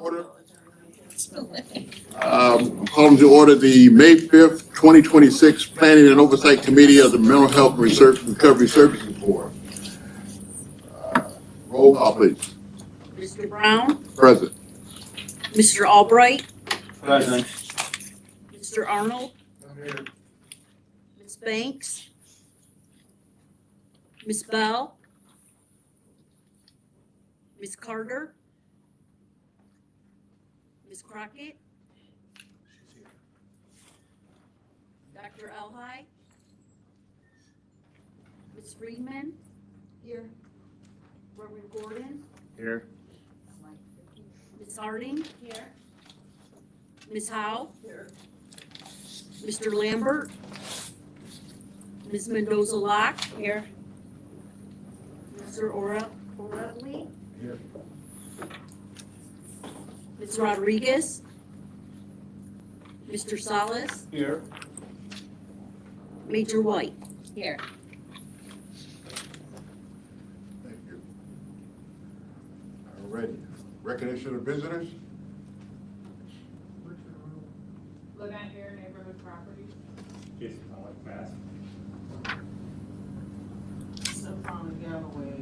Order. Calling to order the May 5th, 2026 Planning and Oversight Committee of the Mental Health Research Recovery Services Board. Roll call, please. Mr. Brown, Present. Mr. Albright, Present. Mr. Arnold, Ms. Banks, Ms. Bell, Ms. Carter, Ms. Crockett, Dr. Elhai, Ms. Friedman, here, Reverend Gordon, Here. Ms. Harding, here, Ms. Howe, here, Mr. Lambert, Ms. Mendoza Locke, here, Mr. Orelli, Here. Ms. Rodriguez, Mr. Salas, Here. Major White, here. Thank you. All righty. Recognition of visitors. Look at your neighborhood property. Jason, I like math. Stefan Galloway,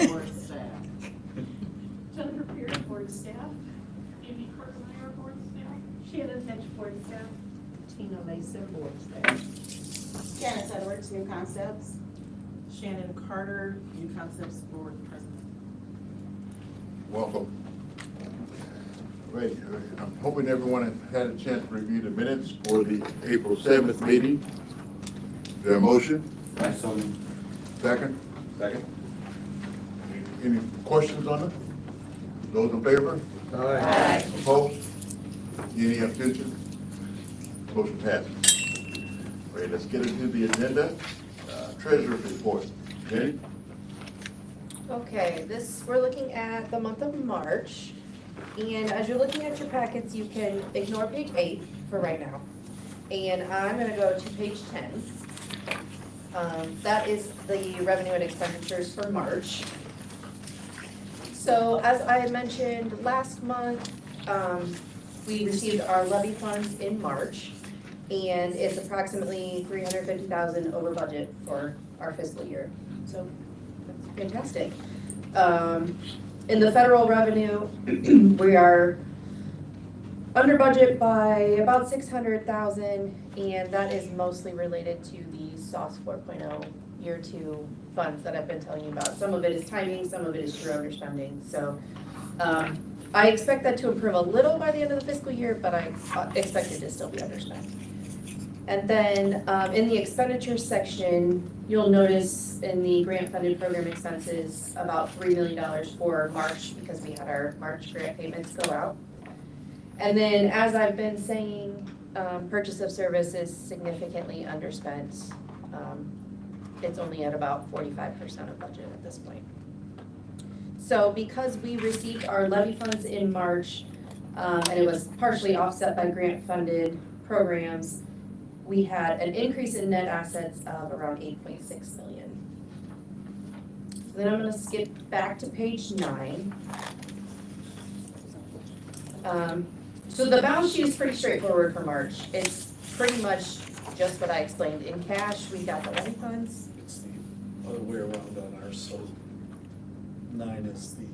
board staff. Jennifer Pierce, board staff. Amy Cartmeyer, board staff. Shannon Hedge, board staff. Tina Mason, board staff. Janice Edwards, New Concepts. Shannon Carter, New Concepts board president. Welcome. Right, I'm hoping everyone has had a chance to review the minutes for the April 7th meeting. Is there a motion? Second? Second. Any questions on it? Those in favor? Aye. Opposed? Any abstentions? Motion passes. All right, let's get into the agenda. Treasurer's report. Jenny? Okay, we're looking at the month of March. And as you're looking at your packets, you can ignore page 8 for right now. And I'm gonna go to page 10. That is the revenue and expenditures for March. So as I mentioned last month, we received our levy funds in March. And it's approximately $350,000 over budget for our fiscal year. So that's fantastic. In the federal revenue, we are under budget by about $600,000, and that is mostly related to the SOS 4.0 year 2 funds that I've been telling you about. Some of it is timing, some of it is true underspending. So I expect that to improve a little by the end of the fiscal year, but I expect it to still be underspent. And then in the expenditures section, you'll notice in the grant-funded program expenses about $3 million for March because we had our March grant payments go out. And then as I've been saying, purchase of service is significantly underspent. It's only at about 45% of budget at this point. So because we received our levy funds in March, and it was partially offset by grant-funded programs, we had an increase in net assets of around 8.6 million. Then I'm gonna skip back to page 9. So the balance sheet is pretty straightforward for March. It's pretty much just what I explained. In cash, we got the levy funds. It's the other way around on ours, so 9 is the,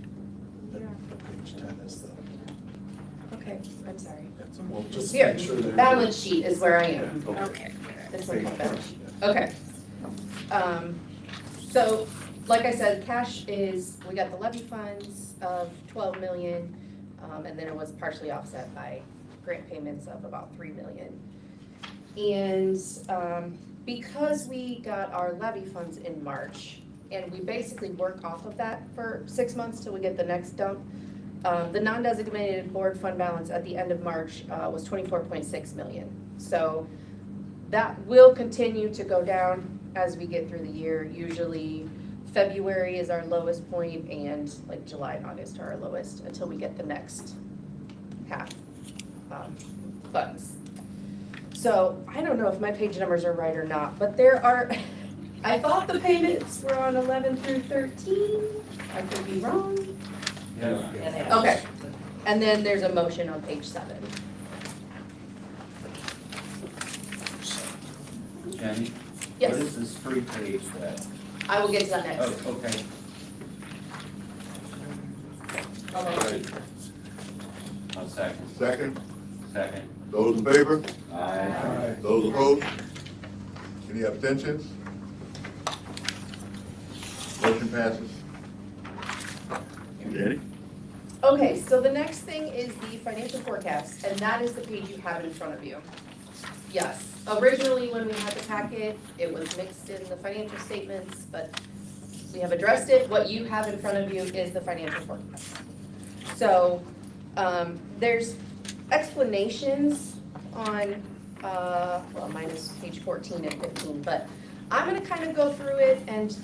page 10 is the, Okay, I'm sorry. so we'll just Here, make sure that. balance sheet is where I am. Okay. This one's called balance sheet. Okay. So, like I said, cash is, we got the levy funds of 12 million, and then it was partially offset by grant payments of about 3 million. And because we got our levy funds in March, and we basically work off of that for 6 months till we get the next dump, the non-designated board fund balance at the end of March was 24.6 million. So that will continue to go down as we get through the year. Usually February is our lowest point, and like July and August are our lowest until we get the next half funds. So I don't know if my page numbers are right or not, but there are, I thought the payments were on 11 through 13. I could be wrong. Yes. Okay. And then there's a motion on page 7. Jenny? Yes. What is this free page that? I will get to that next. Oh, okay. I'll second. Second, Second. those in favor? Aye. Those opposed? Any abstentions? Motion passes. Jenny? Okay, so the next thing is the financial forecast, and that is the page you have in front of you. Yes, originally when we had the packet, it was mixed in the financial statements, but we have addressed it. What you have in front of you is the financial forecast. So, there's explanations on, well, minus page 14 and 15, but I'm gonna kind of go through it, and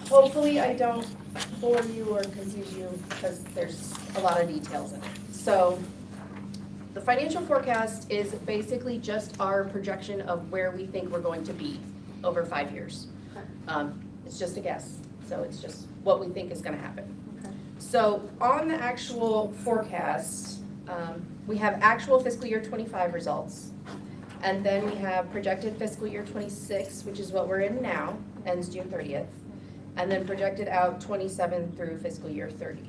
hopefully I don't bore you or confuse you, because there's a lot of details in it. So, the financial forecast is basically just our projection of where we think we're going to be over 5 years. It's just a guess, so it's just what we think is gonna happen. Okay. So on the actual forecast, we have actual fiscal year 25 results. And then we have projected fiscal year 26, which is what we're in now, ends June 30th. And then projected out 27 through fiscal year 30.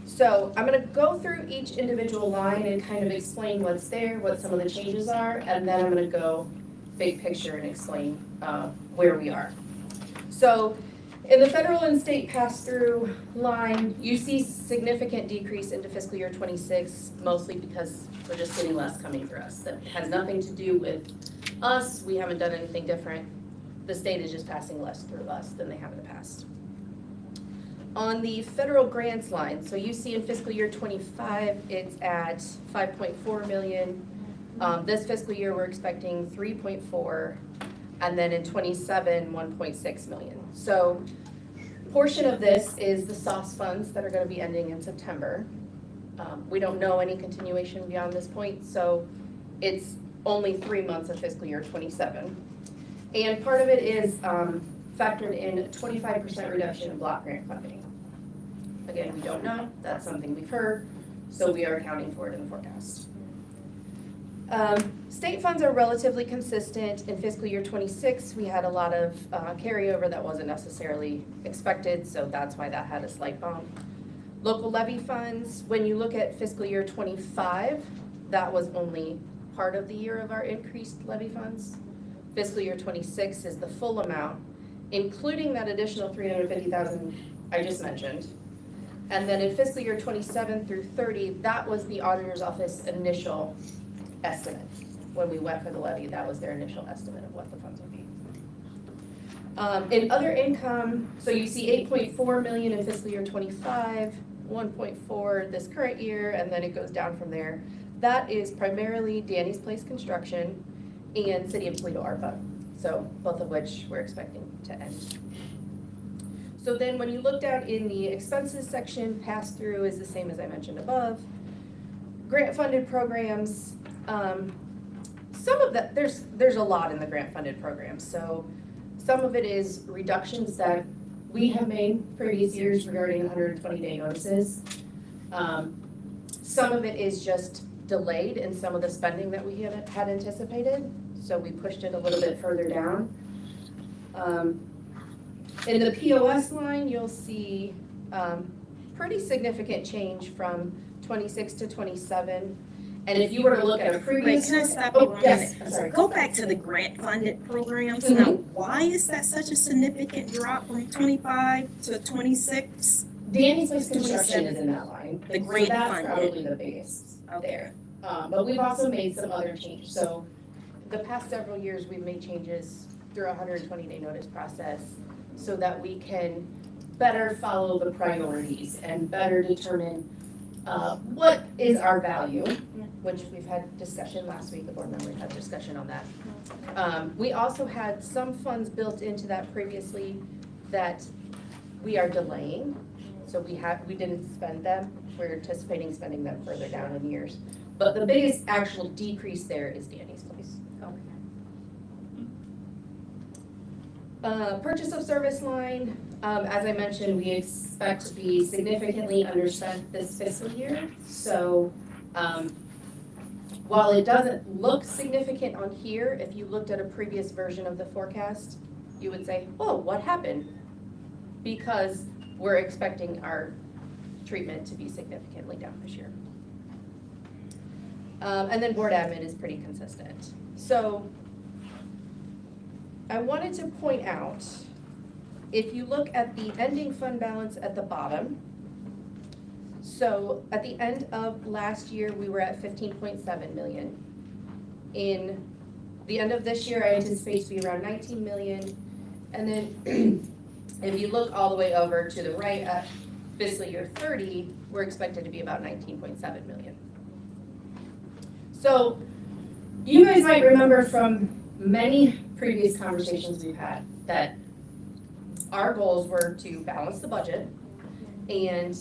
So I'm gonna go through each individual line and kind of explain what's there, what some of the changes are, and then I'm gonna go big picture and explain where we are. So in the federal and state pass-through line, you see significant decrease into fiscal year 26, mostly because we're just getting less coming for us. That has nothing to do with us, we haven't done anything different. The state is just passing less through us than they have in the past. On the federal grants line, so you see in fiscal year 25, it's at 5.4 million. This fiscal year, we're expecting 3.4, and then in 27, 1.6 million. So portion of this is the SOS funds that are gonna be ending in September. We don't know any continuation beyond this point, so it's only 3 months of fiscal year 27. And part of it is factored in 25% reduction in block grant funding. Again, we don't know, that's something we've heard, so we are accounting for it in the forecast. State funds are relatively consistent. In fiscal year 26, we had a lot of carryover that wasn't necessarily expected, so that's why that had a slight bump. Local levy funds, when you look at fiscal year 25, that was only part of the year of our increased levy funds. Fiscal year 26 is the full amount, including that additional 350,000 I just mentioned. And then in fiscal year 27 through 30, that was the auditor's office initial estimate. When we went for the levy, that was their initial estimate of what the funds would be. In other income, so you see 8.4 million in fiscal year 25, 1.4 this current year, and then it goes down from there. That is primarily Danny's Place construction and City of Toledo ARPA, so both of which we're expecting to end. So then when you look down in the expenses section, pass-through is the same as I mentioned above. Grant-funded programs, some of that, there's a lot in the grant-funded programs. So some of it is reductions that we have made previous years regarding 120-day notices. Some of it is just delayed in some of the spending that we had anticipated, so we pushed it a little bit further down. In the POS line, you'll see pretty significant change from 26 to 27. And if you were to look at a previous. Wait, can I stop you Oh, one yes, minute? I'm sorry. Go back to the grant-funded programs. Mhm. Now, why is that such a significant drop from 25 to 26? Danny's Place construction is in that line. The So grant that's funded. probably the biggest Okay. there. But we've also made some other changes. So the past several years, we've made changes through a 120-day notice process so that we can better follow the priorities and better determine what is our value, which we've had discussion last week, the board members had discussion on that. We also had some funds built into that previously that we are delaying. So we didn't spend them, we're anticipating spending them further down in years. But the biggest actual decrease there is Danny's Place. Purchase of service line, as I mentioned, we expect to be significantly underspent this fiscal year. So, while it doesn't look significant on here, if you looked at a previous version of the forecast, you would say, oh, what happened? Because we're expecting our treatment to be significantly down this year. And then board admin is pretty consistent. So I wanted to point out, if you look at the ending fund balance at the bottom, so at the end of last year, we were at 15.7 million. In the end of this year, I anticipate to be around 19 million. And then if you look all the way over to the right at fiscal year 30, we're expected to be about 19.7 million. So you guys might remember from many previous conversations we've had that our goals were to balance the budget and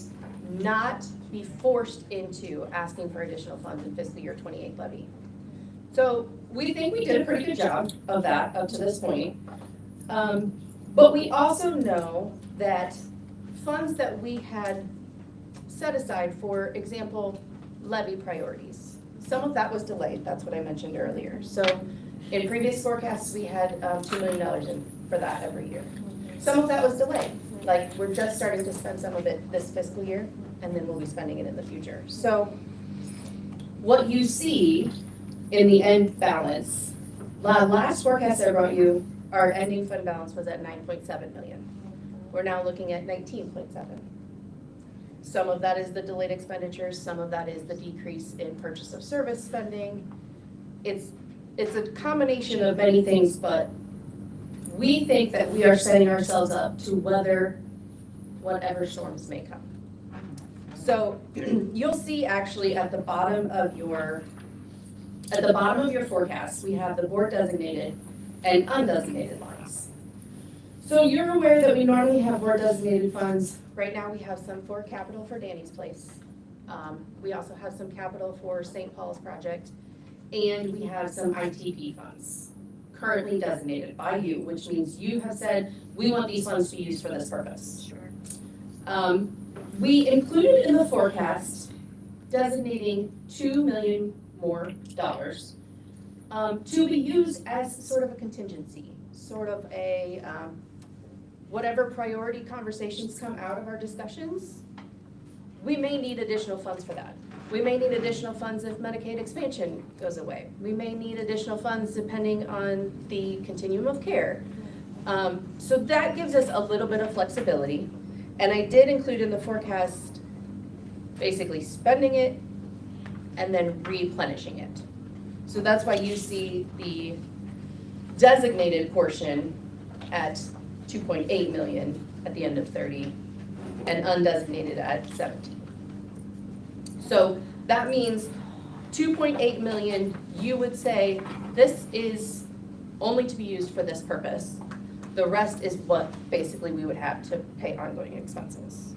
not be forced into asking for additional funds in fiscal year 28 levy. So we think we did a pretty good job of that up to this point. But we also know that funds that we had set aside, for example, levy priorities, some of that was delayed. That's what I mentioned earlier. So in previous forecasts, we had $2 million in for that every year. Some of that was delayed. Like, we're just starting to spend some of it this fiscal year, and then we'll be spending it in the future. So what you see in the end balance, last forecast I brought you, our ending fund balance was at 9.7 million. We're now looking at 19.7. Some of that is the delayed expenditures, some of that is the decrease in purchase of service spending. It's a combination of many things, but we think that we are setting ourselves up to weather whatever storms may come. So you'll see actually at the bottom of your forecast, we have the board designated and undesignated lines. So you're aware that we normally have board designated funds. Right now we have some for capital for Danny's Place. We also have some capital for St. Paul's project, and we have some ITP funds currently designated by you, which means you have said, we want these funds to be used for this purpose. Sure. We included in the forecast designating $2 million more to be used as sort of a contingency, sort of a, whatever priority conversations come out of our discussions, we may need additional funds for that. We may need additional funds if Medicaid expansion goes away. We may need additional funds depending on the continuum of care. So that gives us a little bit of flexibility. And I did include in the forecast basically spending it and then replenishing it. So that's why you see the designated portion at 2.8 million at the end of 30 and undesignated at 17. So that means 2.8 million, you would say this is only to be used for this purpose. The rest is what basically we would have to pay ongoing expenses.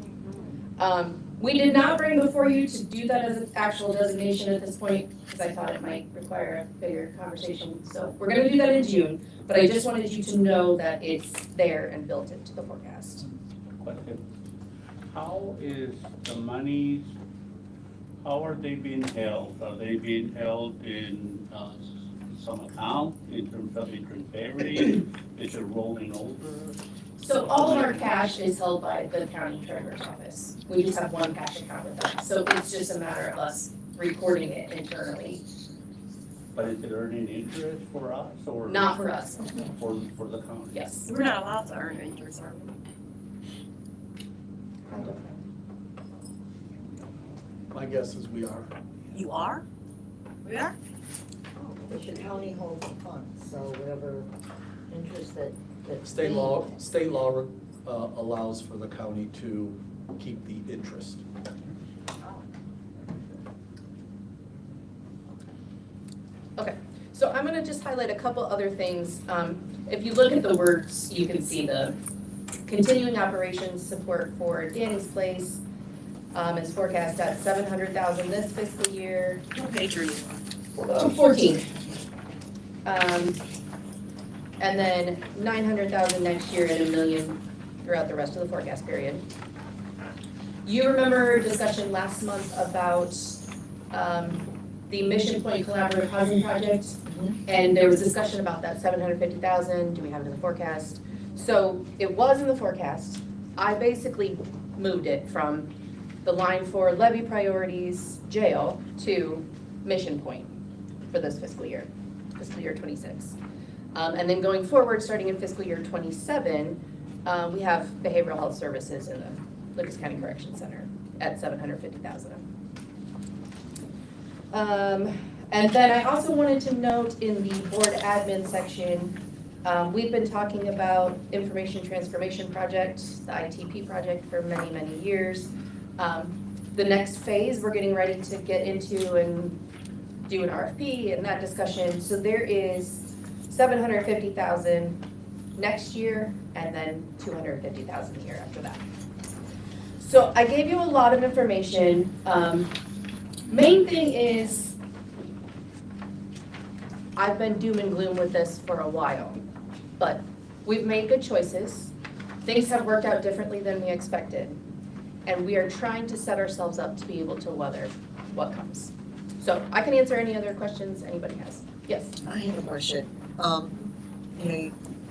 We did not bring before you to do that as an actual designation at this point because I thought it might require a bigger conversation. So we're gonna do that in June, but I just wanted you to know that it's there and built into the forecast. Question. How is the monies, how are they being held? Are they being held in some account in terms of interest-bearing? Is it rolling over? So all of our cash is held by the county treasurer's office. We just have one cash account with them. So it's just a matter of us recording it internally. But is it earning interest for us or? Not for us. For the county? Yes. We're not allowed to earn interest, are we? My guess is we are. You are? We are? But the county holds the funds, so whatever interest that. State law allows for the county to keep the interest. Okay, so I'm gonna just highlight a couple other things. If you look at the words, you can see the continuing operations support for Danny's Place is forecast at 700,000 this fiscal year. What page are you on? 14. And then 900,000 next year and $1 million throughout the rest of the forecast period. You remember discussion last month about the Mission Point Collaborative Housing Project? And there was discussion about that 750,000, do we have it in the forecast? So it was in the forecast. I basically moved it from the line for levy priorities jail to Mission Point for this fiscal year 26. And then going forward, starting in fiscal year 27, we have behavioral health services in the Lucas County Correction Center at 750,000. And then I also wanted to note in the board admin section, we've been talking about information transformation project, the ITP project for many, many years. The next phase, we're getting ready to get into and do an RFP and that discussion. So there is 750,000 next year and then 250,000 a year after that. So I gave you a lot of information. Main thing is, I've been doom and gloom with this for a while, but we've made good choices. Things have worked out differently than we expected, and we are trying to set ourselves up to be able to weather what comes. So I can answer any other questions anybody has. Yes? I have a question.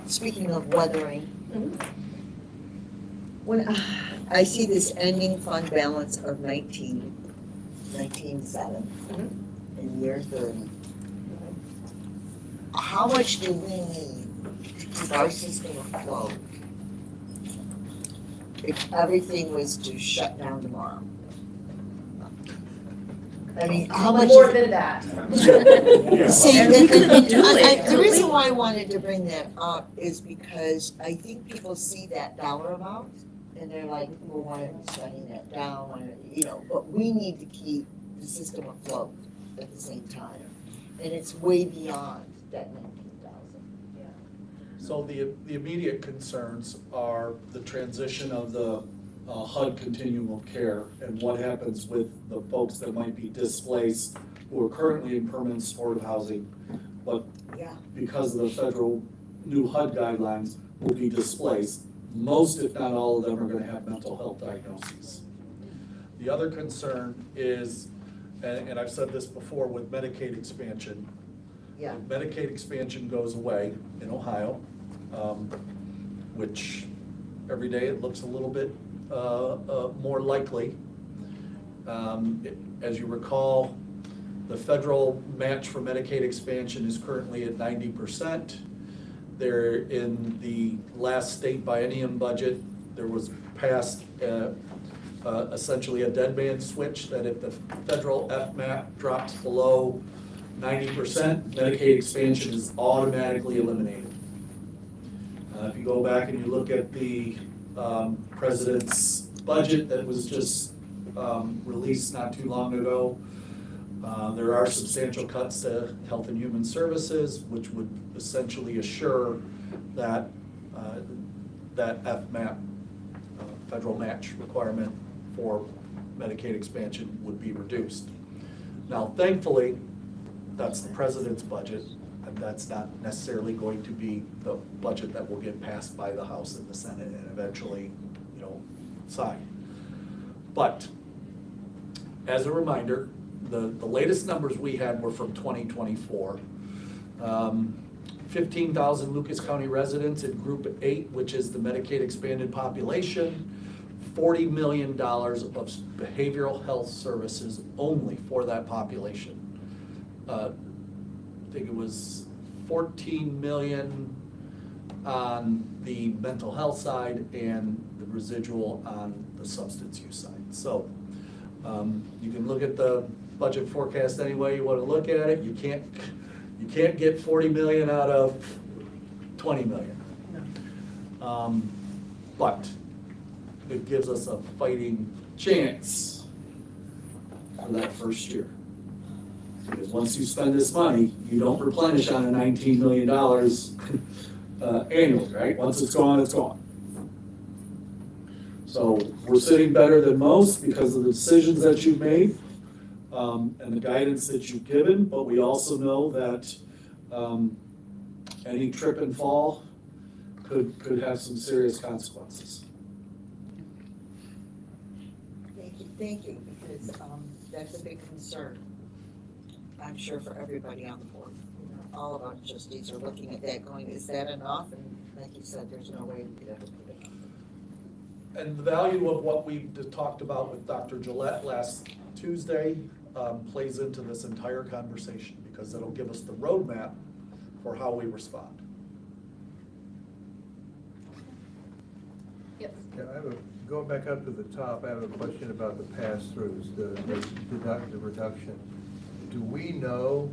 Speaking of weathering, when I see this ending fund balance of 19.7 in year 30, how much do we need to keep our system afloat if everything was to shut down tomorrow? I mean, how much? More than that. See, And we could do it. the reason why I wanted to bring that up is because I think people see that dollar amount and they're like, well, why are we shutting that down? But we need to keep the system afloat at the same time. And it's way beyond that 19,000. So the immediate concerns are the transition of the HUD continuum of care and what happens with the folks that might be displaced who are currently in permanent supportive housing, but because of the federal new HUD guidelines will be displaced. Most, if not all of them, are gonna have mental health diagnoses. The other concern is, and I've said this before with Medicaid expansion, Yeah. if Medicaid expansion goes away in Ohio, which every day it looks a little bit more likely. As you recall, the federal match for Medicaid expansion is currently at 90%. They're in the last state biennium budget, there was passed essentially a dead man switch that if the federal FMAP drops below 90%, Medicaid expansion is automatically eliminated. If you go back and you look at the president's budget that was just released not too long ago, there are substantial cuts to Health and Human Services, which would essentially assure that that FMAP, federal match requirement for Medicaid expansion would be reduced. Now, thankfully, that's the president's budget, and that's not necessarily going to be the budget that will get passed by the House and the Senate and eventually, signed. But as a reminder, the latest numbers we had were from 2024. 15,000 Lucas County residents in Group 8, which is the Medicaid expanded population, $40 million of behavioral health services only for that population. I think it was 14 million on the mental health side and the residual on the substance use side. So you can look at the budget forecast any way you want to look at it. You can't get 40 million out of 20 million. But it gives us a fighting chance for that first year. Because once you spend this money, you don't replenish on a $19 million annually, right? Once it's gone, it's gone. So we're sitting better than most because of the decisions that you've made and the guidance that you've given, but we also know that Any trip and fall could have some serious consequences. Thank you, because, that's a big concern. I'm sure for everybody on the board. You know, all of our trustees are looking at that going, is that enough? And like you said, there's no way we could ever put it on. And the value of what we talked about with Dr. Gillette last Tuesday plays into this entire conversation, because it'll give us the roadmap for how we respond. Yep. Yeah, going back up to the top, I have a question about the pass-throughs, the reduction. Do we know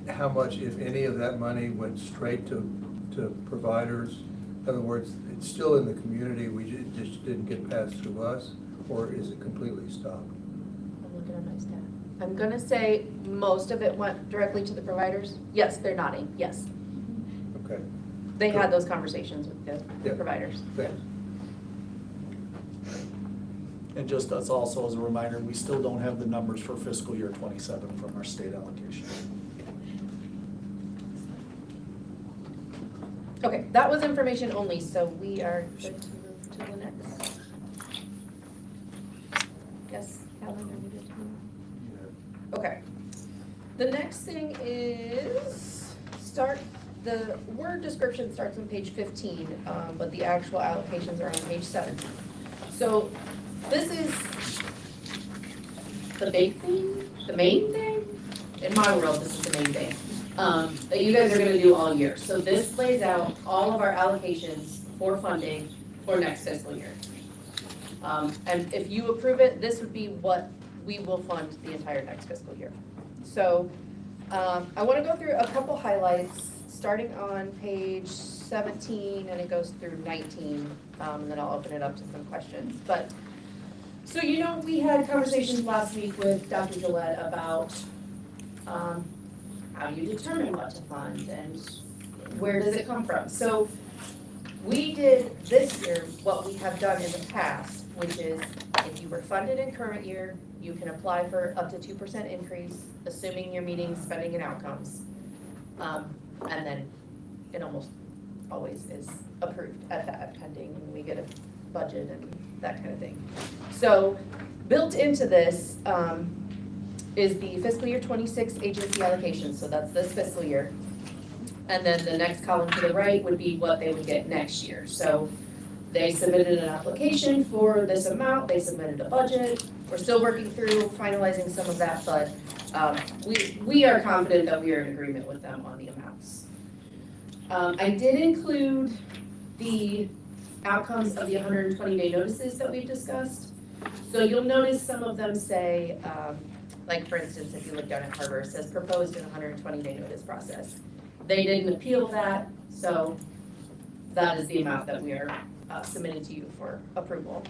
how much, if any, of that money went straight to providers? In other words, it's still in the community, it just didn't get passed through us, or is it completely stopped? I'm looking at my stat. I'm gonna say most of it went directly to the providers. Yes, they're nodding, yes. Okay. They had those conversations with the Yeah. providers. Thanks. And just as also as a reminder, we still don't have the numbers for fiscal year 27 from our state allocation. Okay, that was information only, so we are good to move to the next. Yes, Calvin, are we good to move? Okay. The next thing is the word description starts on page 15, but the actual allocations are on page 17. So this is the big thing, the main thing. In my world, this is the main thing that you guys are gonna do all year. So this lays out all of our allocations for funding for next fiscal year. And if you approve it, this would be what we will fund the entire next fiscal year. So I wanna go through a couple highlights, starting on page 17, and it goes through 19, and then I'll open it up to some questions. But, so we had conversations last week with Dr. Gillette about how you determine what to fund and where does it come from. So we did this year what we have done in the past, which is if you were funded in current year, you can apply for up to 2% increase, assuming you're meeting spending and outcomes. And then it almost always is approved at that, pending we get a budget and that kind of thing. So built into this is the fiscal year 26 agency allocation, so that's this fiscal year. And then the next column to the right would be what they would get next year. So they submitted an application for this amount, they submitted a budget. We're still working through finalizing some of that, but we are confident that we are in agreement with them on the amounts. I did include the outcomes of the 120-day notices that we've discussed. So you'll notice some of them say, like for instance, if you look down at Harbor, it says proposed in 120-day notice process. They didn't appeal that, so that is the amount that we are submitting to you for approval.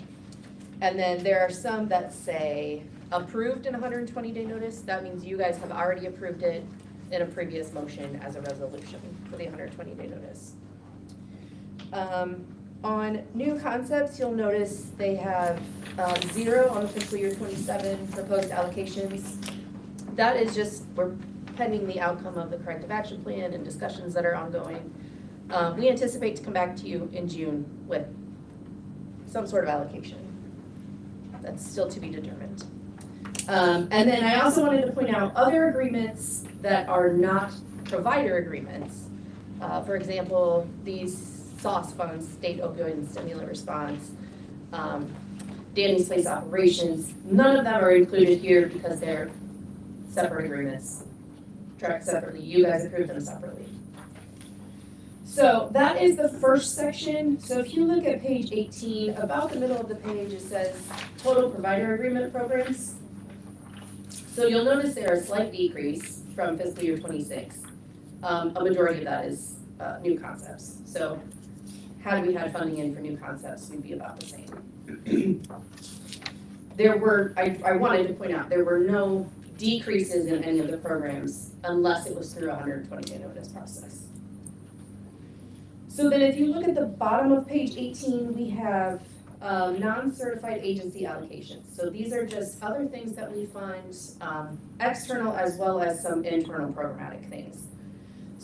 And then there are some that say approved in 120-day notice. That means you guys have already approved it in a previous motion as a resolution for the 120-day notice. On new concepts, you'll notice they have 0 on the fiscal year 27 proposed allocations. That is just, we're pending the outcome of the corrective action plan and discussions that are ongoing. We anticipate to come back to you in June with some sort of allocation. That's still to be determined. And then I also wanted to point out other agreements that are not provider agreements. For example, these SOS funds, State Opioid and Stimulant Response, Danny's Place Operations, none of them are included here because they're separate agreements, tracked separately. You guys approved them separately. So that is the first section. So if you look at page 18, about the middle of the page, it says total provider agreement programs. So you'll notice there a slight decrease from fiscal year 26. A majority of that is new concepts. So had we had funding in for new concepts, we'd be about the same. There were, I wanted to point out, there were no decreases in any of the programs unless it was through a 120-day notice process. So then if you look at the bottom of page 18, we have non-certified agency allocations. So these are just other things that we fund, external as well as some internal programmatic things.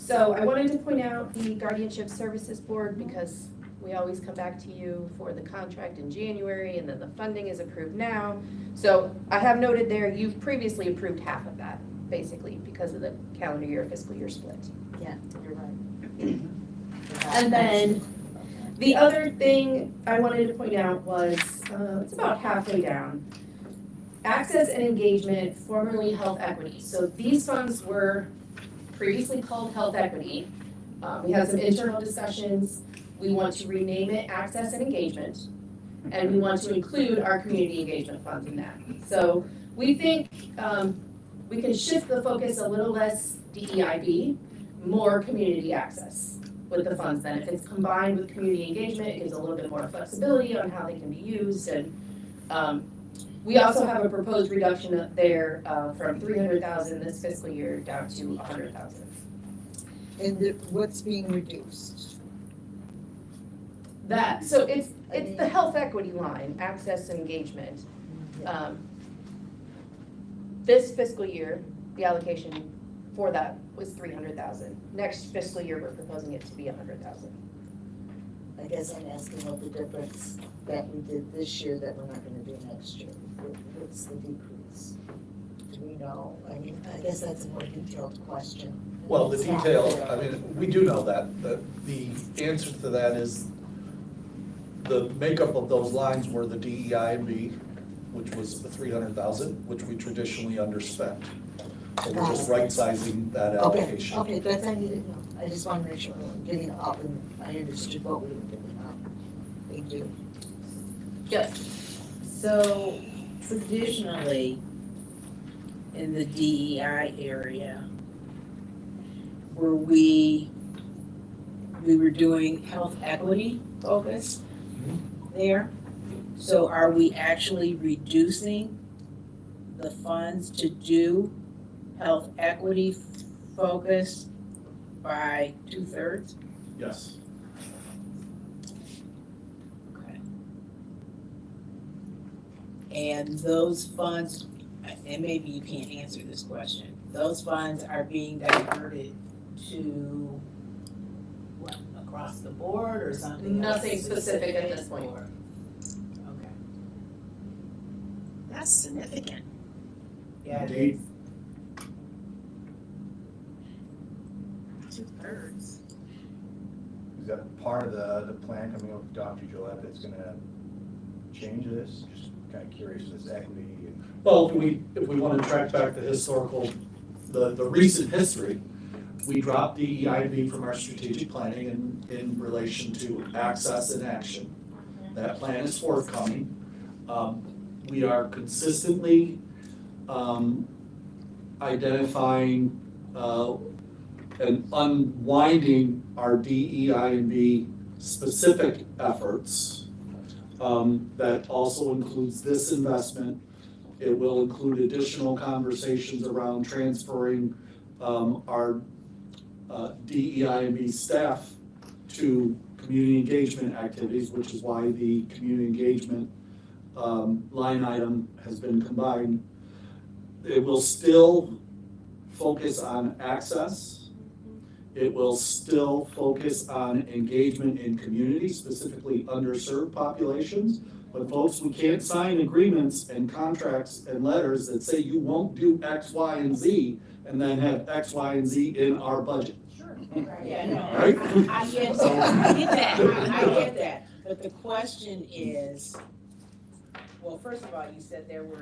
So I wanted to point out the Guardianship Services Board because we always come back to you for the contract in January and then the funding is approved now. So I have noted there, you've previously approved half of that, basically, because of the calendar year, fiscal year split. Yeah, you're right. And then the other thing I wanted to point out was, it's about halfway down. Access and engagement, formerly health equity. So these funds were previously called health equity. We had some internal discussions. We want to rename it access and engagement. And we want to include our community engagement funds in that. So we think we can shift the focus a little less DEIB, more community access with the funds then. If it's combined with community engagement, it gives a little bit more flexibility on how they can be used. And we also have a proposed reduction up there from 300,000 this fiscal year down to 100,000. And what's being reduced? That, so it's the health equity line, access and engagement. This fiscal year, the allocation for that was 300,000. Next fiscal year, we're proposing it to be 100,000. I guess I'm asking what the difference that we did this year that we're not gonna do next year. What's the decrease? Do we know? I mean, I guess that's a more detailed question. Well, the detail, I mean, we do know that. The answer to that is the makeup of those lines were the DEI&B, which was the 300,000, which we traditionally underspent. So we're just right-sizing that allocation. Okay, that's I needed to know. I just want to make sure we're getting up and I understood what we were getting up. Thank you. Yes. So traditionally, in the DEI area, we were doing health equity focus there. So are we actually reducing the funds to do health equity focus by 2/3? Yes. Okay. And those funds, and maybe you can't answer this question, those funds are being diverted to what, across the board or something? Nothing specific at this point. Okay. That's significant. Yeah, it Indeed. is. 2/3. Is that part of the plan coming up with Dr. Gillette that's gonna change this? Just kind of curious, this equity and. Well, if we want to track back the historical, the recent history, we dropped DEIB from our strategic planning in relation to access and action. That plan is forthcoming. We are consistently identifying and unwinding our DEIB specific efforts. That also includes this investment. It will include additional conversations around transferring our DEIB staff to community engagement activities, which is why the community engagement line item has been combined. It will still focus on access. It will still focus on engagement in communities, specifically underserved populations. But folks, we can't sign agreements and contracts and letters that say you won't do X, Y, and Z, and then have X, Y, and Z in our budget. Sure. Yeah, no, Right? I get that, I get that. But the question is, well, first of all, you said there was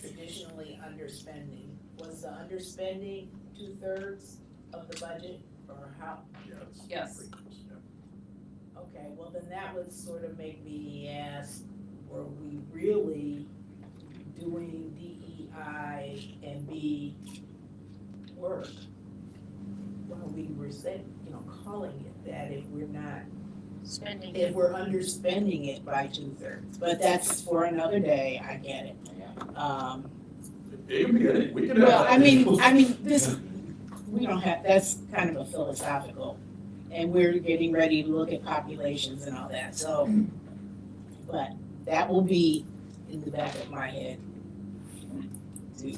traditionally underspending. Was the underspending 2/3 of the budget, or how? Yes. Okay, well then that would sort of make me ask, were we really doing DEI and B work when we were calling it that if we're not Spending. if we're underspending it by 2/3, but that's for another day, I get it. You can get it, we can have Well, that. I mean, this, we don't have, that's kind of a philosophical, and we're getting ready to look at populations and all that, so, but that will be in the back of my head to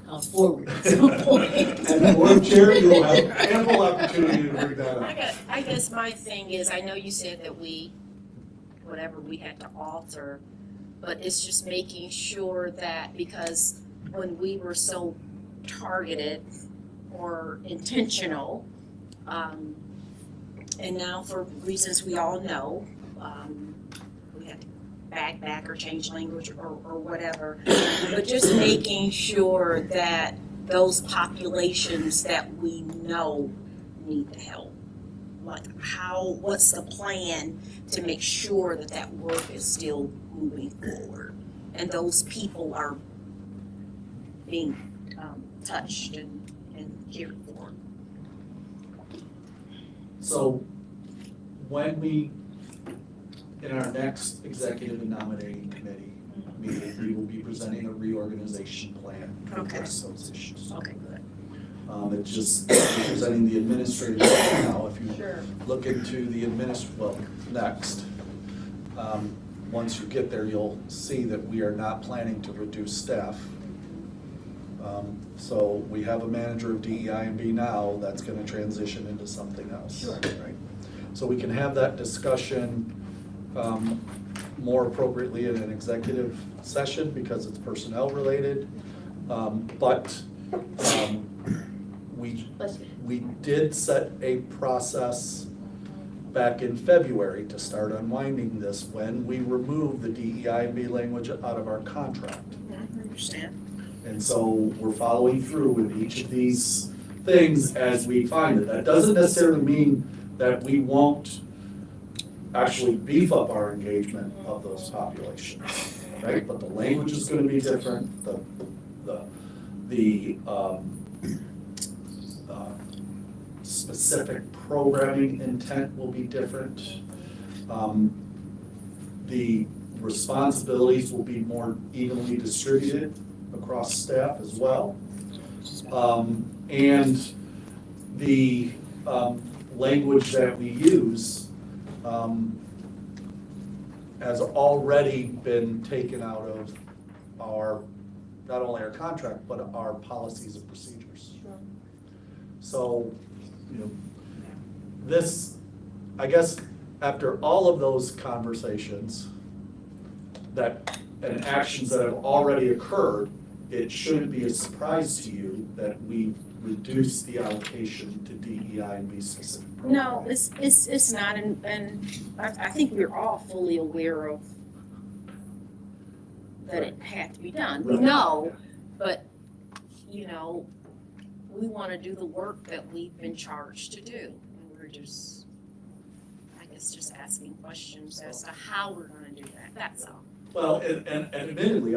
come forward at some point. And Board Chair, you'll have ample opportunity to bring that up. I guess my thing is, I know you said that whatever we had to alter, but it's just making sure that, because when we were so targeted or intentional, and now for reasons we all know, we had to back or change language or whatever, but just making sure that those populations that we know need the help, like what's the plan to make sure that that work is still moving forward and those people are being touched and cared for. So when we, in our next executive and nominating committee meeting, we will be presenting a reorganization plan to address those issues. Okay, good. It's just presenting the administrative plan now. If you Sure. look into the next, once you get there, you'll see that we are not planning to reduce staff. So we have a manager of DEI&B now that's gonna transition into something else. Sure. Right? So we can have that discussion more appropriately in an executive session because it's personnel related. But we did set a process back in February to start unwinding this when we removed the DEI&B language out of our contract. I understand. And so we're following through with each of these things as we find it. That doesn't necessarily mean that we won't actually beef up our engagement of those populations, right? But the language is going to be different. The specific programming intent will be different. The responsibilities will be more evenly distributed across staff as well. And the language that we use has already been taken out of our, not only our contract, but our policies and procedures. Sure. So, this, I guess, after all of those conversations and actions that have already occurred, it shouldn't be a surprise to you that we've reduced the allocation to DEI&B specific programs. No, it's not, and I think we're all fully aware of that it had to be done. We know, but, we want to do the work that we've been charged to do. And we're just, I guess, just asking questions as to how we're going to do that, that's all. Well, and admittedly,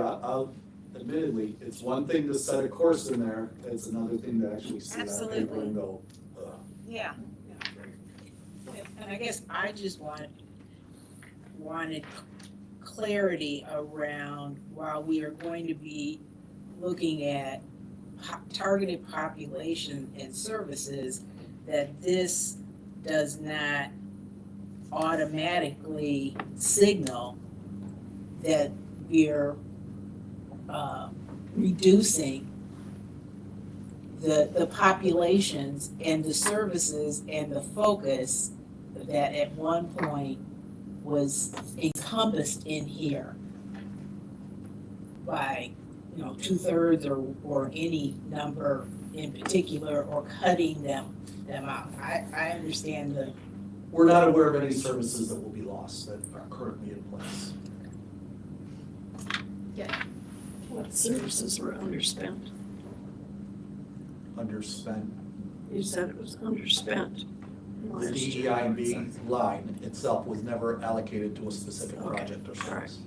admittedly, it's one thing to set a course in there, it's another thing to actually see that paper and go, Yeah. And I guess I just wanted clarity around, while we are going to be looking at targeted population and services, that this does not automatically signal that we're reducing the populations and the services and the focus that at one point was encompassed in here by, 2/3 or any number in particular, or cutting them out. I understand we're not aware of any services that will be lost that are currently in place. What services were underspent? Underspent. You said it was underspent. The DEI&B line itself was never allocated to a specific project or service.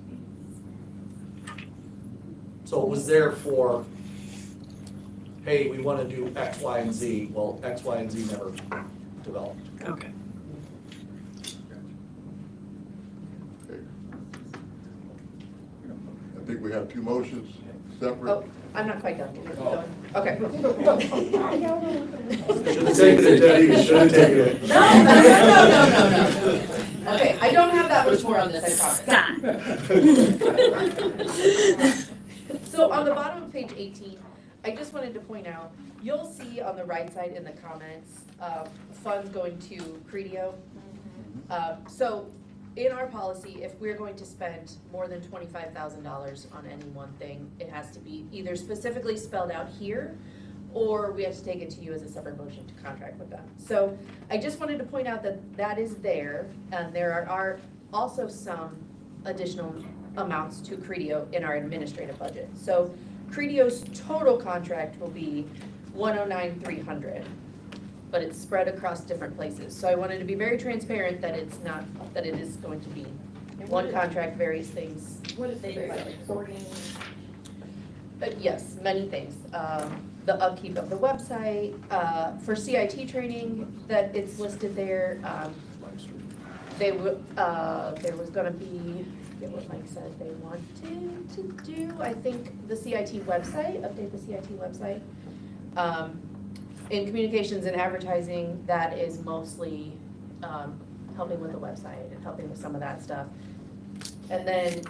So it was there for, hey, we want to do X, Y, and Z. Well, X, Y, and Z never developed. Okay. I think we have two motions separate. Oh, I'm not quite done. Okay. Should have taken it, Debbie, you should have taken it. No. Okay, I don't have that much more on this, I promise. So on the bottom of page 18, I just wanted to point out, you'll see on the right side in the comments, funds going to Credio. So in our policy, if we're going to spend more than $25,000 on any one thing, it has to be either specifically spelled out here, or we have to take it to you as a separate motion to contract with them. So I just wanted to point out that that is there, and there are also some additional amounts to Credio in our administrative budget. So Credio's total contract will be $109,300, but it's spread across different places. So I wanted to be very transparent that it's not, that it is going to be one contract, various things. What is it, like sorting? Yes, many things. The upkeep of the website, for CIT training that it's listed there, there was gonna be, I forget what Mike said they wanted to do, I think the CIT website, update the CIT website. In communications and advertising, that is mostly, helping with the website and helping with some of that stuff. And then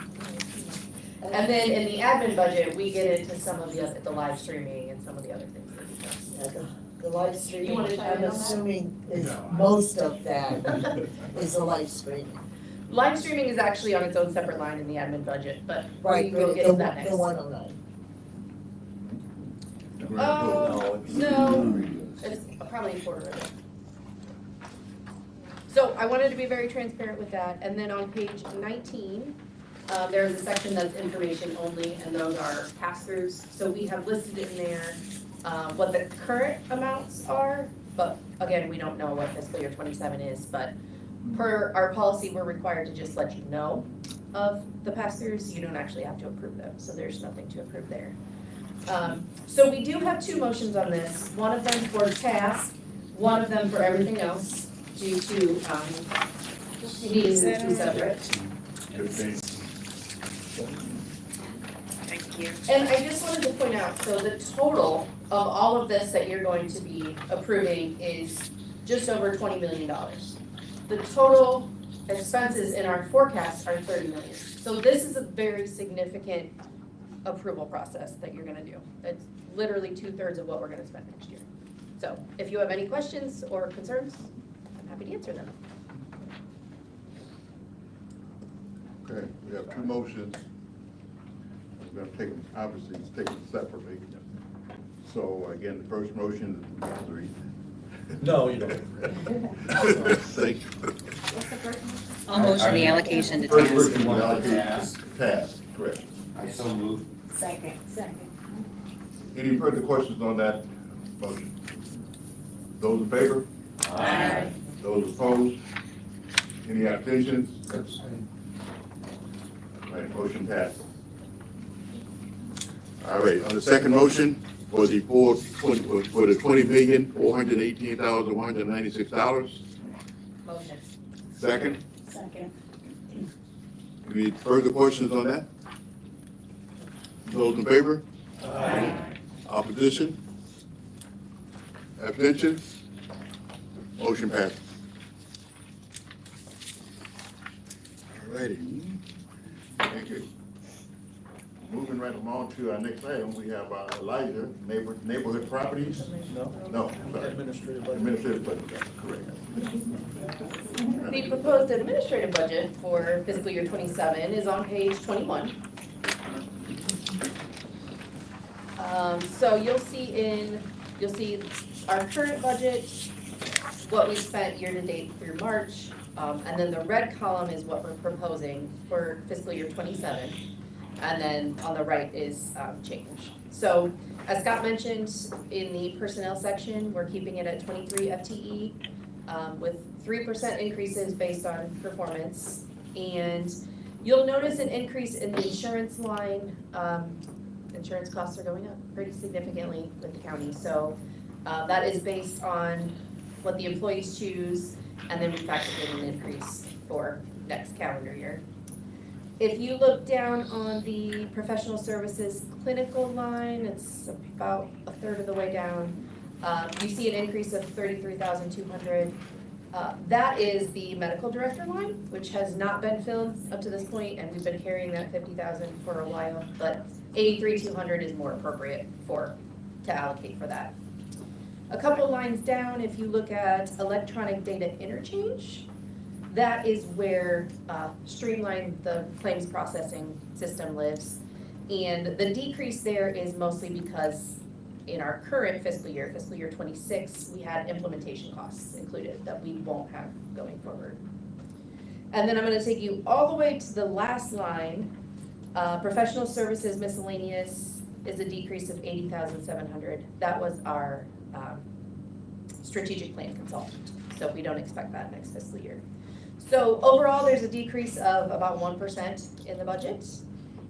in the admin budget, we get into some of the live streaming and some of the other things that we do. The live You streaming, wanted to chime I'm in on that? assuming is, most of that is a live streaming. Live streaming is actually on its own separate line in the admin budget, but Right, we'll get to that next. the 109. No, it's probably a quarter of it. So I wanted to be very transparent with that, and then on page 19, there's a section that's information only, and those are pass-throughs. So we have listed in there what the current amounts are, but again, we don't know what fiscal year 27 is, but per our policy, we're required to just let you know of the pass-throughs. You don't actually have to approve them, so there's nothing to approve there. So we do have two motions on this, one of them for task, one of them for everything else, due to needing them to be separate. Thank you. And I just wanted to point out, so the total of all of this that you're going to be approving is just over $20 million. The total expenses in our forecast are $30 million. So this is a very significant approval process that you're gonna do. It's literally 2/3 of what we're gonna spend next year. So if you have any questions or concerns, I'm happy to answer them. Okay, we have two motions. We're gonna take them, obviously, take them separately. So again, the first motion is three. No, you don't. Thank you. What's the first one? I'll motion the allocation to First task. motion, allocation, task, correct. I so move. Second. Any further questions on that motion? Those in favor? Aye. Those opposed? Any abstentions? All right, motion passed. All right, on the second motion, for the $20,418,196. Motion. Second, Second. any further questions on that? Those in favor? Aye. Opposition? Abstentions? Motion passes. All righty. Thank you. Moving right along to our next item, we have Elijah, neighborhood properties. No, sorry. Administrative budget. Administrative budget, correct. The proposed administrative budget for fiscal year 27 is on page 21. So you'll see our current budget, what we spent year-to-date through March, and then the red column is what we're proposing for fiscal year 27. And then on the right is change. So as Scott mentioned, in the personnel section, we're keeping it at 23 FTE with 3% increases based on performance. And you'll notice an increase in the insurance line. Insurance costs are going up pretty significantly with the county. So that is based on what the employees choose, and then we factor in an increase for next calendar year. If you look down on the professional services clinical line, it's about a third of the way down. You see an increase of $33,200. That is the medical director line, which has not been filled up to this point, and we've been carrying that $50,000 for a while, but $83,200 is more appropriate for to allocate for that. A couple lines down, if you look at electronic data interchange, that is where Streamline, the claims processing system, lives. And the decrease there is mostly because in our current fiscal year 26, we had implementation costs included that we won't have going forward. And then I'm gonna take you all the way to the last line. Professional services miscellaneous is a decrease of 80,700. That was our strategic plan consultant, so we don't expect that next fiscal year. So overall, there's a decrease of about 1% in the budget,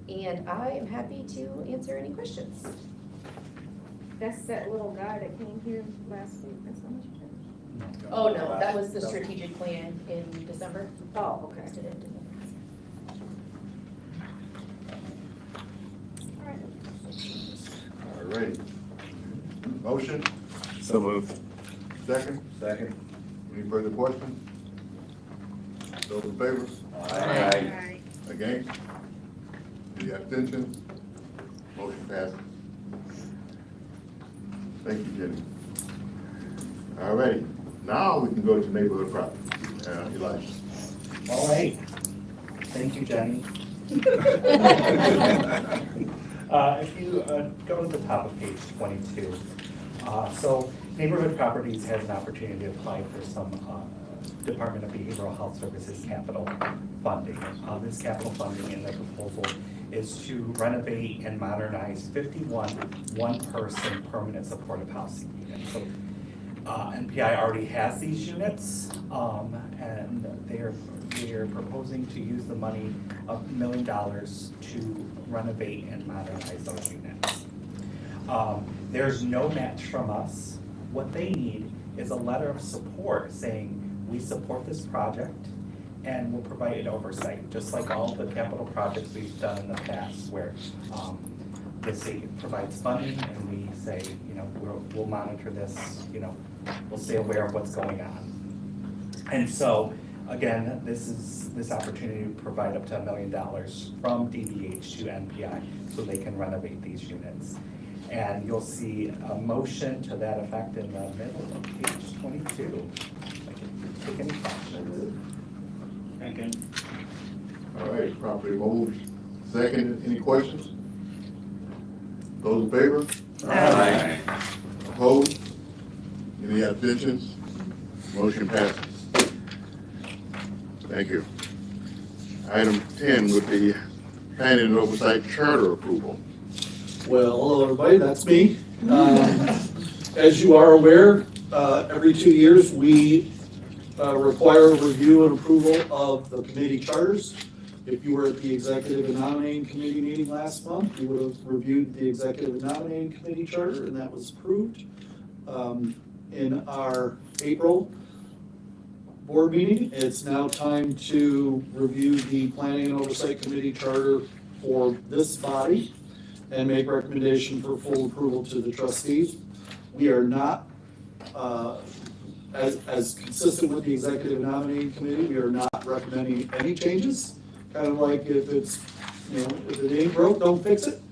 and I am happy to answer any questions. That's that little guy that came here last week, that's how much you paid? Oh, no, that was the strategic plan in December. Oh, okay. Posted in December. All righty. Motion, So moved. second? Second. Any further questions? Those in favor? Aye. Against? Any abstentions? Motion passes. Thank you, Jenny. All righty, now we can go to neighborhood property. Elijah. All right. Thank you, Jenny. If you go to the top of page 22, so neighborhood properties has an opportunity to apply for some Department of Behavioral Health Services capital funding. This capital funding in the proposal is to renovate and modernize 51 one-person permanent supportive housing units. So NPI already has these units, and they're proposing to use the money of $1 million to renovate and modernize those units. There's no match from us. What they need is a letter of support saying, we support this project and we'll provide an oversight, just like all the capital projects we've done in the past where the state provides funding and we say, you know, we'll monitor this, you know, we'll stay aware of what's going on. And so, again, this opportunity to provide up to $1 million from DBH to NPI so they can renovate these units. And you'll see a motion to that effect in the middle of page 22. I can take any questions. Second. All right, properly moved. Second, any questions? Those in favor? Aye. Opposed? Any abstentions? Motion passes. Thank you. Item 10 would be planning and oversight charter approval. Well, hello, everybody, that's me. As you are aware, every 2 years, we require review and approval of the committee charters. If you were at the Executive and Nominating Committee meeting last month, you would have reviewed the Executive and Nominating Committee charter, and that was approved. In our April board meeting, it's now time to review the Planning and Oversight Committee charter for this body and make recommendation for full approval to the trustees. We are not, as consistent with the Executive Nominating Committee, we are not recommending any changes. Kind of like if it's, you know, if it ain't broke, don't fix it.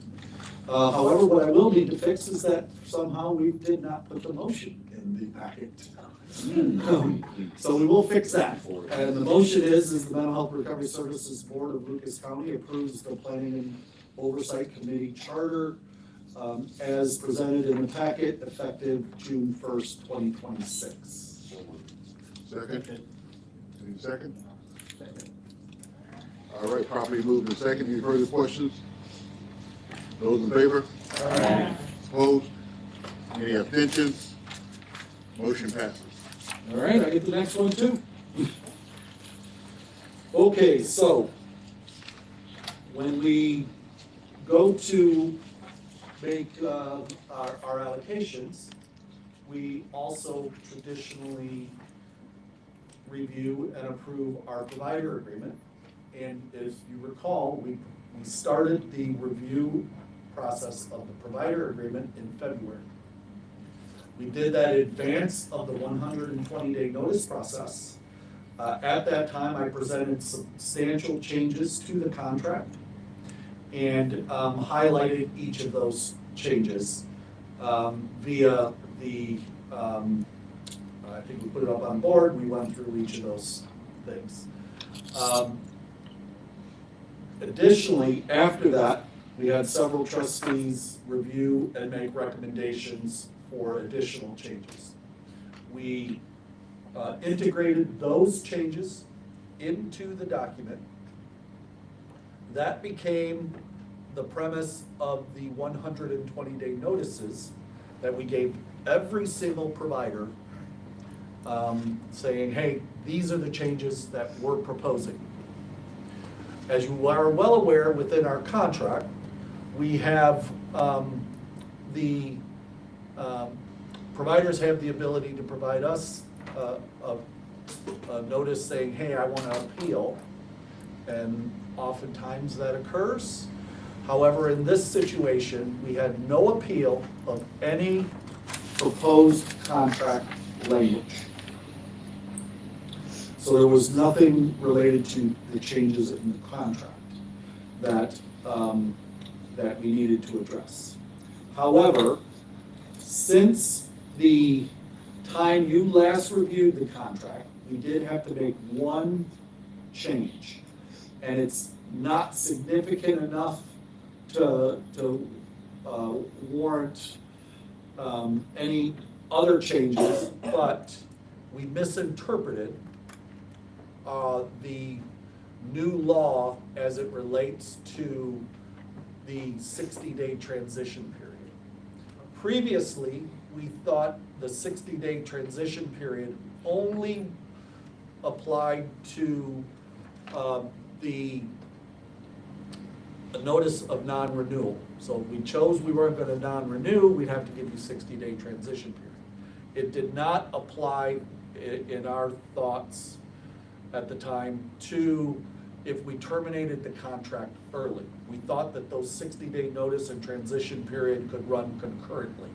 However, what I will need to fix is that somehow we did not put the motion in the packet. So we will fix that. And the motion is the Mental Health Recovery Services Board of Lucas County approves the Planning and Oversight Committee charter as presented in the packet effective June 1st, 2026. Second? Any second? All right, properly moved and second. Any further questions? Those in favor? Aye. Opposed? Any abstentions? Motion passes. All right, I get the next one too. Okay, so when we go to make our allocations, we also traditionally review and approve our provider agreement. And as you recall, we started the review process of the provider agreement in February. We did that in advance of the 120-day notice process. At that time, I presented substantial changes to the contract and highlighted each of those changes via the, I think we put it up on board, we went through each of those things. Additionally, after that, we had several trustees review and make recommendations for additional changes. We integrated those changes into the document. That became the premise of the 120-day notices that we gave every single provider, saying, hey, these are the changes that we're proposing. As you are well aware, within our contract, we have the providers have the ability to provide us a notice saying, hey, I want to appeal, and oftentimes that occurs. However, in this situation, we had no appeal of any proposed contract language. So there was nothing related to the changes in the contract that, that we needed to address. However, since the time you last reviewed the contract, we did have to make one change. And it's not significant enough to warrant any other changes, but we misinterpreted the new law as it relates to the 60-day transition period. Previously, we thought the 60-day transition period only applied to the notice of non-renewal. So if we chose we weren't going to non-renew, we'd have to give you 60-day transition period. It did not apply in our thoughts at the time to if we terminated the contract early. We thought that those 60-day notice and transition period could run concurrently.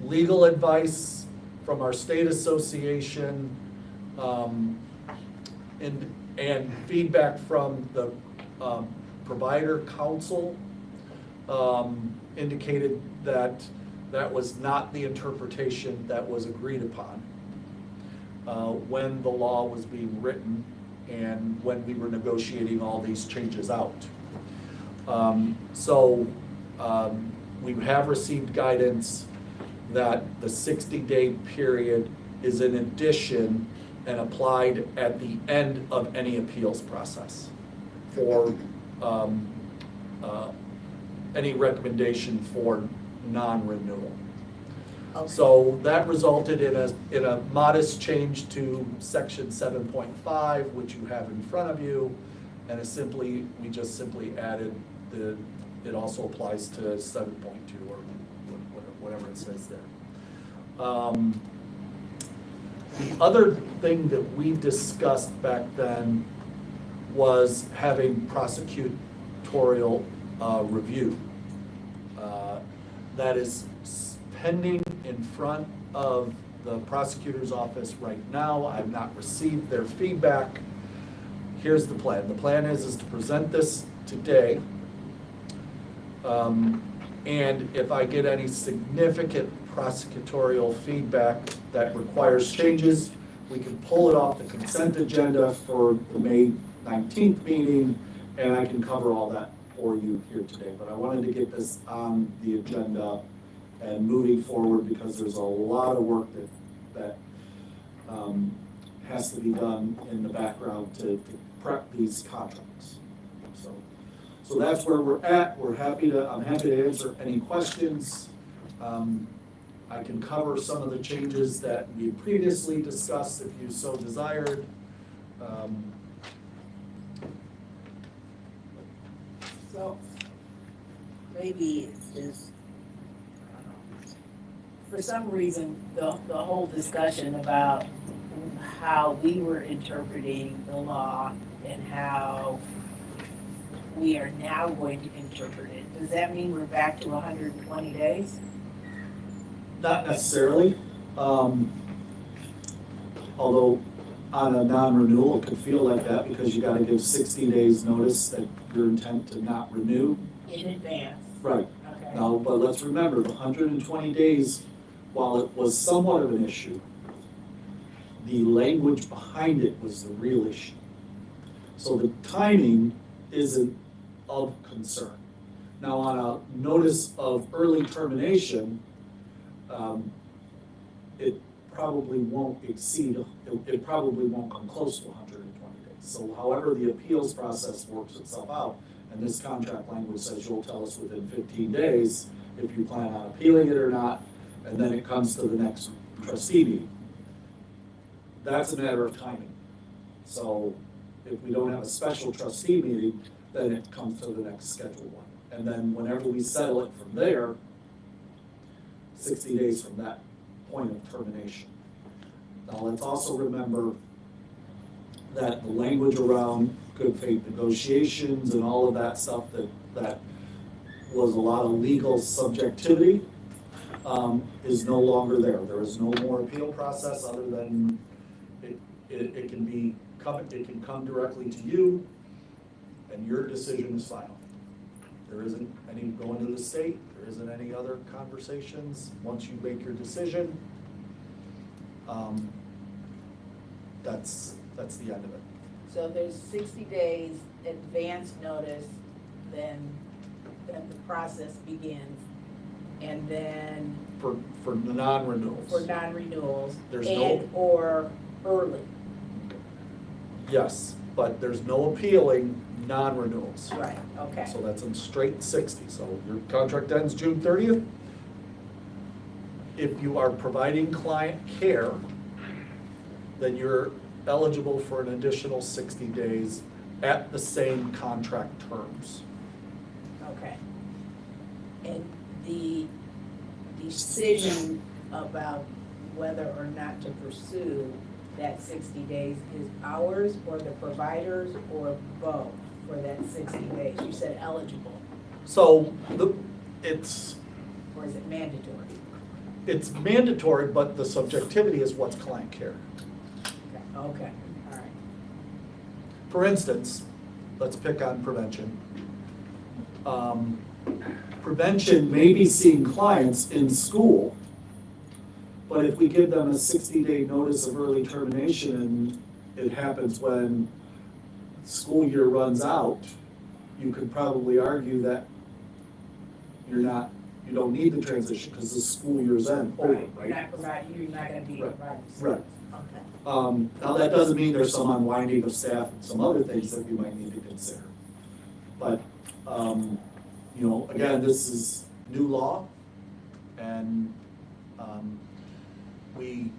Legal advice from our state association and feedback from the provider council indicated that that was not the interpretation that was agreed upon when the law was being written and when we were negotiating all these changes out. We have received guidance that the 60-day period is in addition and applied at the end of any appeals process for any recommendation for non-renewal. Okay. So that resulted in a modest change to section 7.5, which you have in front of you, and we just simply added it also applies to 7.2 or whatever it says there. The other thing that we discussed back then was having prosecutorial review. That is pending in front of the prosecutor's office right now. I've not received their feedback. Here's the plan. The plan is to present this today. And if I get any significant prosecutorial feedback that requires changes, we can pull it off the consent agenda for the May 19th meeting, and I can cover all that for you here today. But I wanted to get this on the agenda and moving forward because there's a lot of work that has to be done in the background to prep these contracts. So that's where we're at. I'm happy to answer any questions. I can cover some of the changes that we previously discussed if you so desired. So maybe it's just, for some reason, the whole discussion about how we were interpreting the law and how we are now going to interpret it. Does that mean we're back to 120 days? Not necessarily, although on a non-renewal, it could feel like that because you gotta give 60 days notice that your intent to not renew. In advance. Right, Okay. Now, but let's remember, the 120 days, while it was somewhat of an issue, the language behind it was the real issue. So the timing isn't of concern. Now, on a notice of early termination, it probably won't exceed, it probably won't come close to 120 days. So however the appeals process works itself out, and this contract language says you'll tell us within 15 days if you plan on appealing it or not, and then it comes to the next trustee meeting. That's a matter of timing. So if we don't have a special trustee meeting, then it comes to the next scheduled one. And then whenever we settle it from there, 60 days from that point of termination. Now, let's also remember that the language around good faith negotiations and all of that stuff that was a lot of legal subjectivity is no longer there. There is no more appeal process other than it can come directly to you and your decision is final. There isn't any going to the state, there isn't any other conversations. Once you make your decision, that's the end of it. So if there's 60 days advance notice, then the process begins, and then For non-renewals. for non-renewals There's and or early. Yes, but there's no appealing non-renewals. Right, okay. So that's in straight 60. So your contract ends June 30th. If you are providing client care, then you're eligible for an additional 60 days at the same contract terms. Okay. And the decision about whether or not to pursue that 60 days is ours or the providers or both for that 60 days? You said eligible, So it's or is it mandatory? It's mandatory, but the subjectivity is what's client care. Okay, all right. For instance, let's pick on prevention. Prevention may be seeing clients in school, but if we give them a 60-day notice of early termination and it happens when school year runs out, you could probably argue that you don't need the transition because the school year's end over, You're right? not providing, you're not gonna be Right. providing. Right. Okay. Now, that doesn't mean there's some unwinding of staff and some other things that we might need to consider. But, again, this is new law, and we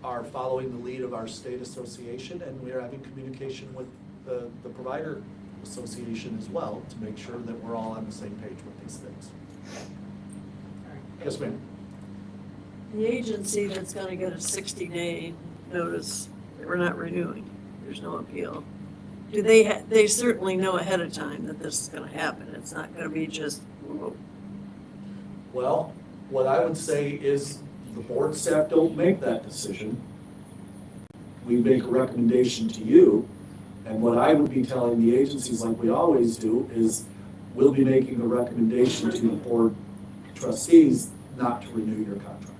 are following the lead of our state association, and we are having communication with the provider association as well to make sure that we're all on the same page with these things. Yes, ma'am. The agency that's gonna get a 60-day notice that we're not renewing, there's no appeal. Do they certainly know ahead of time that this is gonna happen, it's not gonna be just, whoa. Well, what I would say is the board staff don't make that decision. We make a recommendation to you, and what I would be telling the agencies, like we always do, is we'll be making a recommendation to the board trustees not to renew your contract.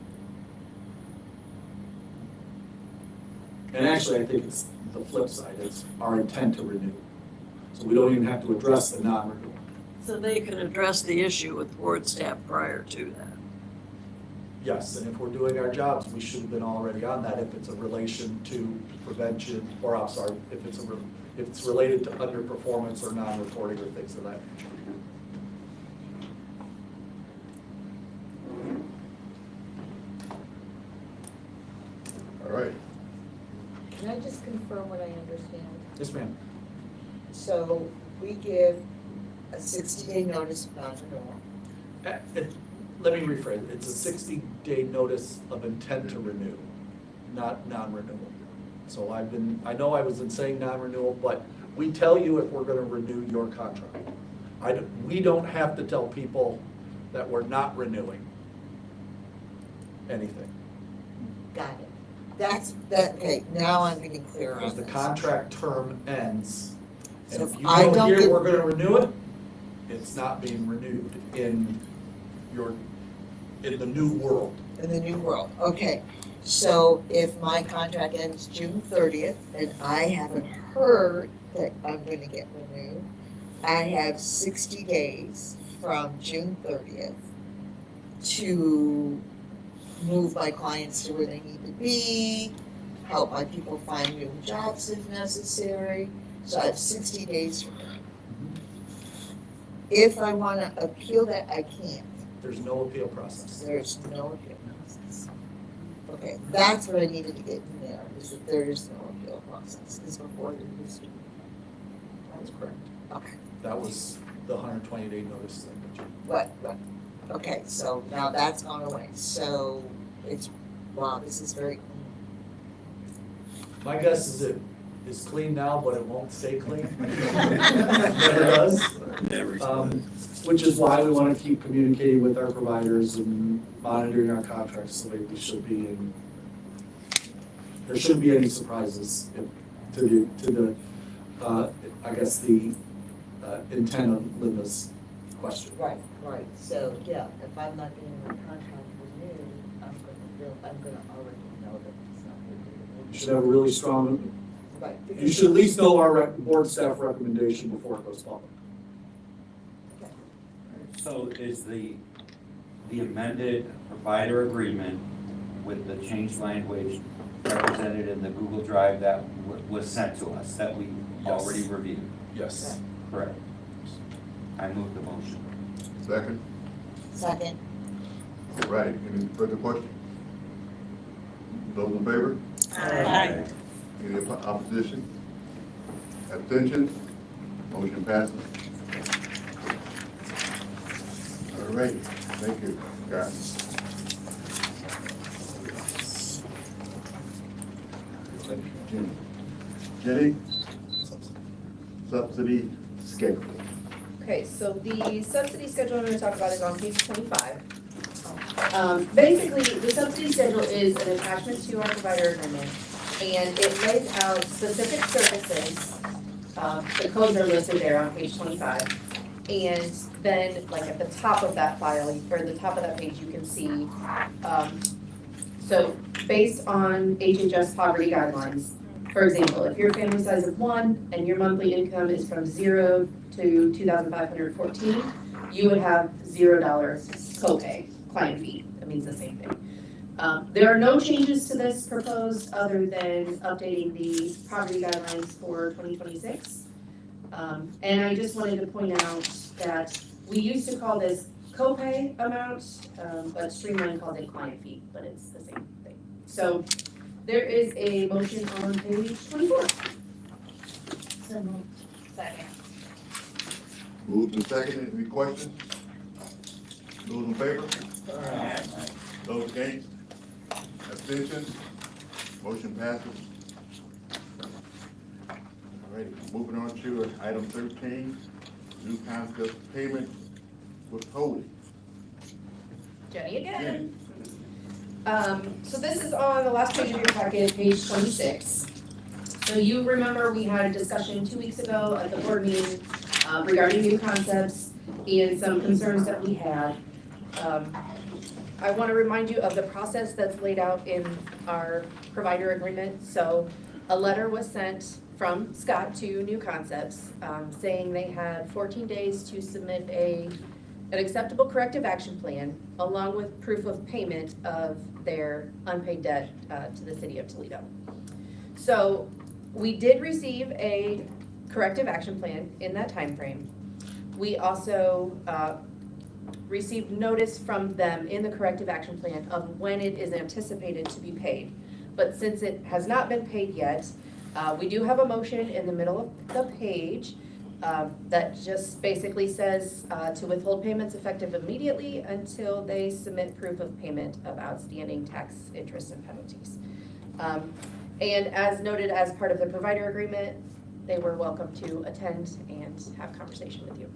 And actually, I think it's the flip side, it's our intent to renew. So we don't even have to address the non-renewal. So they can address the issue with board staff prior to that. Yes, and if we're doing our jobs, we should have been already on that if it's a relation to prevention, or I'm sorry, if it's related to underperformance or non-reporting or things of that nature. All right. Can I just confirm what I understand? Yes, ma'am. So we give a 60-day notice of non-renewal. Let me rephrase, it's a 60-day notice of intent to renew, not non-renewal. So I know I was saying non-renewal, but we tell you if we're gonna renew your contract. We don't have to tell people that we're not renewing anything. Got it. Okay, now I'm getting clearer Because on the this. contract term ends, and So if you I don't don't hear get- we're gonna renew it, it's not being renewed in you're in the new world. In the new world, okay. So if my contract ends June 30th and I haven't heard that I'm gonna get renewed, I have 60 days from June 30th to move my clients to where they need to be, help my people find new jobs if necessary. So I have 60 days from now. If I wanna appeal that, I can't. There's no appeal process. There's no appeal process. Okay, that's what I needed to get in there, is that there is no appeal process, is before there used to be. That's correct. Okay, That was the 120-day notice language. but, okay, so now that's gone away, so it's, wow, this is very clean. My guess is it is clean now, but it won't stay clean. Never does. Which is why we want to keep communicating with our providers and monitoring our contracts the way we should be. And there shouldn't be any surprises to the I guess the intent of Linda's question. Right, so, yeah, if I'm not getting my contract renewed, I'm gonna already know that it's not renewed. You should have a really strong, Right. you should at least know our board staff recommendation before it goes public. So is the amended provider agreement with the changed language represented in the Google Drive that was sent to us, that we already reviewed? Yes. Correct. I move the motion. Second? Second. All right, any further questions? Those in favor? Aye. Any opposition? Abstentions? Motion passes. All right, thank you, guys. Jenny? Subsidy schedule. Okay, so the subsidy schedule I'm gonna talk about is on page 25. Basically, the subsidy schedule is an attachment to our provider agreement, and it lays out specific services. The codes are listed there on page 25. And then, like at the top of that file, or the top of that page, you can see, so based on HHS poverty guidelines, for example, if you're a family size of 1 and your monthly income is from 0 to 2,514, you would have $0 copay, client fee. That means the same thing. There are no changes to this proposed other than updating the poverty guidelines for 2026. And I just wanted to point out that we used to call this copay amount, but Streamline called it client fee, but it's the same thing. So there is a motion on page 24. So moved. Second. Moved and seconded, any questions? Those in favor? Those against? Abstentions? Motion passes. All right, moving on to item 13, new concept payment withholding. Jenny again. So this is on the last page of your packet, page 26. So you remember we had a discussion 2 weeks ago at the board meeting regarding new concepts and some concerns that we had. I want to remind you of the process that's laid out in our provider agreement. So a letter was sent from Scott to New Concepts saying they had 14 days to submit an acceptable corrective action plan along with proof of payment of their unpaid debt to the city of Toledo. So we did receive a corrective action plan in that time frame. We also received notice from them in the corrective action plan of when it is anticipated to be paid. But since it has not been paid yet, we do have a motion in the middle of the page that just basically says to withhold payments effective immediately until they submit proof of payment of outstanding tax, interest, and penalties. And as noted as part of the provider agreement, they were welcome to attend and have conversation with you.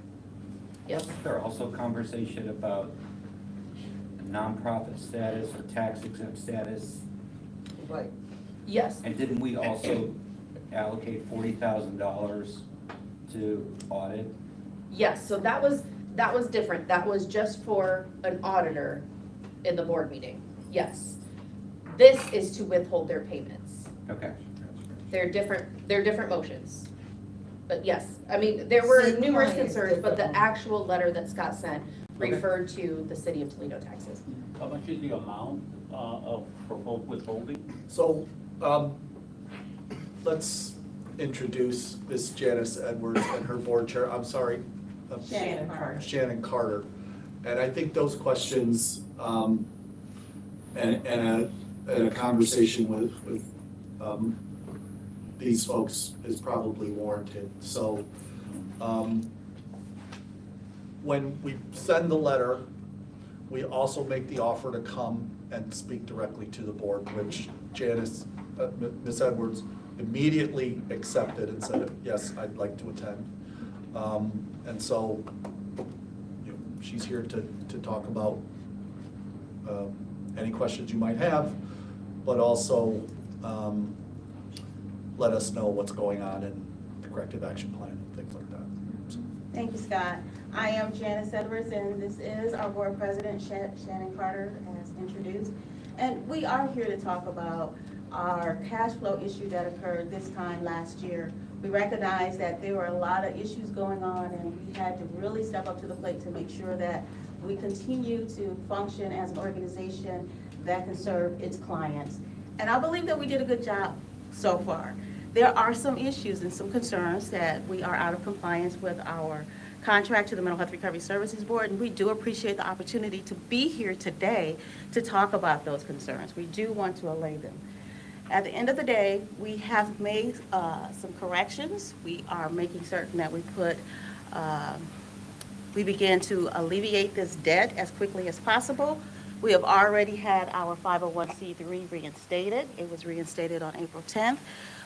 Yes. Wasn't there also conversation about nonprofit status or tax exempt status? Right. Yes. And didn't we also allocate $40,000 to audit? Yes, so that that was different. That was just for an auditor in the board meeting. Yes. This is to withhold their payments. Okay. They're different motions. But yes, I mean, there were Same numerous client, concerns, but the different. actual letter that Scott sent Okay. referred to the city of Toledo taxes. How much is the amount for both withholding? So, let's introduce Ms. Janice Edwards and her board chair, I'm sorry. Shannon Carter. Shannon Carter. And I think those questions, and a conversation with these folks is probably warranted. So, when we send the letter, we also make the offer to come and speak directly to the board, which Janice, Ms. Edwards immediately accepted and said, yes, I'd like to attend. And so, you know, she's here to talk about any questions you might have, but also let us know what's going on in the corrective action plan, things like that. So, Thank you, Scott. I am Janice Edwards, and this is our board president, Shannon Carter, as introduced. And we are here to talk about our cash flow issue that occurred this time last year. We recognize that there were a lot of issues going on, and we had to really step up to the plate to make sure that we continue to function as an organization that can serve its clients. And I believe that we did a good job so far. There are some issues and some concerns that we are out of compliance with our contract to the Mental Health Recovery Services Board, and we do appreciate the opportunity to be here today to talk about those concerns. We do want to allay them. At the end of the day, we have made some corrections. We are making certain that we begin to alleviate this debt as quickly as possible. We have already had our 501c3 reinstated. It was reinstated on April 10th.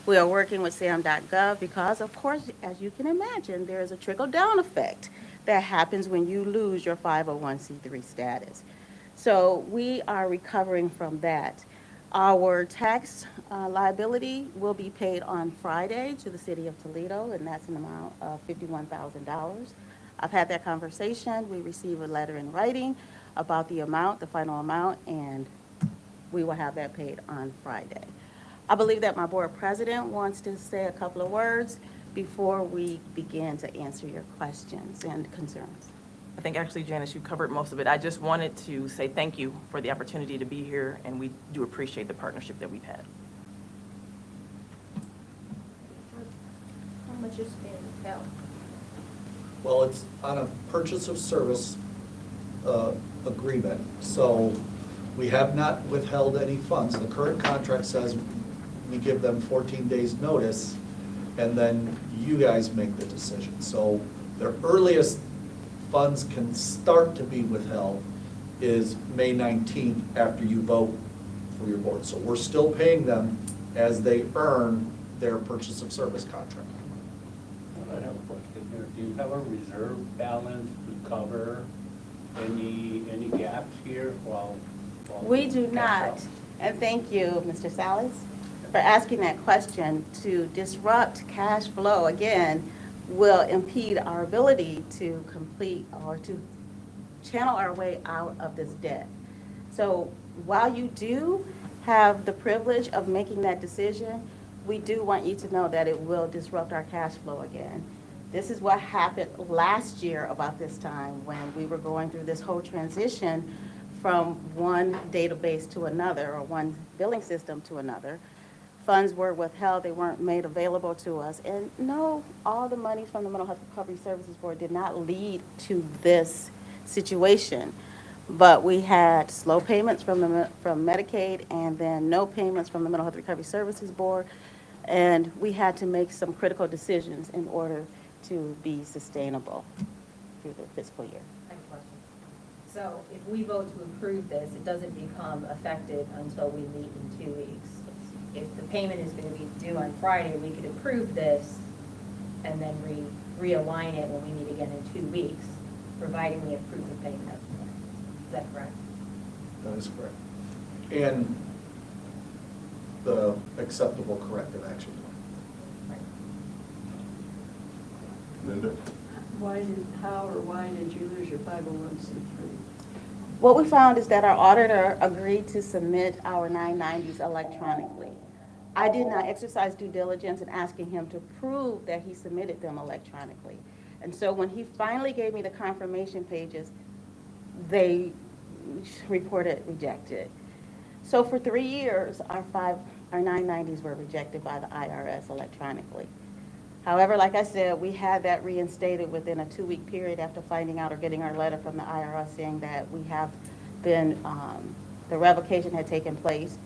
We are working with SAM.gov because, of course, as you can imagine, there is a trickle-down effect that happens when you lose your 501c3 status. So we are recovering from that. Our tax liability will be paid on Friday to the city of Toledo, and that's an amount of $51,000. I've had that conversation. We received a letter in writing about the amount, the final amount, and we will have that paid on Friday. I believe that my board president wants to say a couple of words before we begin to answer your questions and concerns. I think actually, Janice, you covered most of it. I just wanted to say thank you for the opportunity to be here, and we do appreciate the partnership that we've had. How much is being held? Well, it's on a purchase of service agreement, so we have not withheld any funds. The current contract says we give them 14 days notice, and then you guys make the decision. So the earliest funds can start to be withheld is May 19th after you vote for your board. So we're still paying them as they earn their purchase of service contract. I have a question here. Do you have a reserve balance to cover any gaps here while We do not, and thank you, Mr. Salas, for asking that question. To disrupt cash flow, again, will impede our ability to complete or to channel our way out of this debt. So while you do have the privilege of making that decision, we do want you to know that it will disrupt our cash flow again. This is what happened last year about this time when we were going through this whole transition from one database to another or one billing system to another. Funds were withheld, they weren't made available to us. And no, all the money from the Mental Health Recovery Services Board did not lead to this situation. But we had slow payments from Medicaid and then no payments from the Mental Health Recovery Services Board. And we had to make some critical decisions in order to be sustainable through the fiscal year. I have a question. So if we vote to approve this, it doesn't become effective until we meet in 2 weeks. If the payment is going to be due on Friday, we could approve this and then realign it when we meet again in 2 weeks, providing we approve the payment. Is that correct? That is correct. And the acceptable corrective action plan. Linda? Why did you lose your 501c3? What we found is that our auditor agreed to submit our 990s electronically. I did not exercise due diligence in asking him to prove that he submitted them electronically. And so when he finally gave me the confirmation pages, they reported rejected. So for 3 years, our 990s were rejected by the IRS electronically. However, like I said, we had that reinstated within a 2-week period after finding out or getting our letter from the IRS saying that we have been, the revocation had taken place.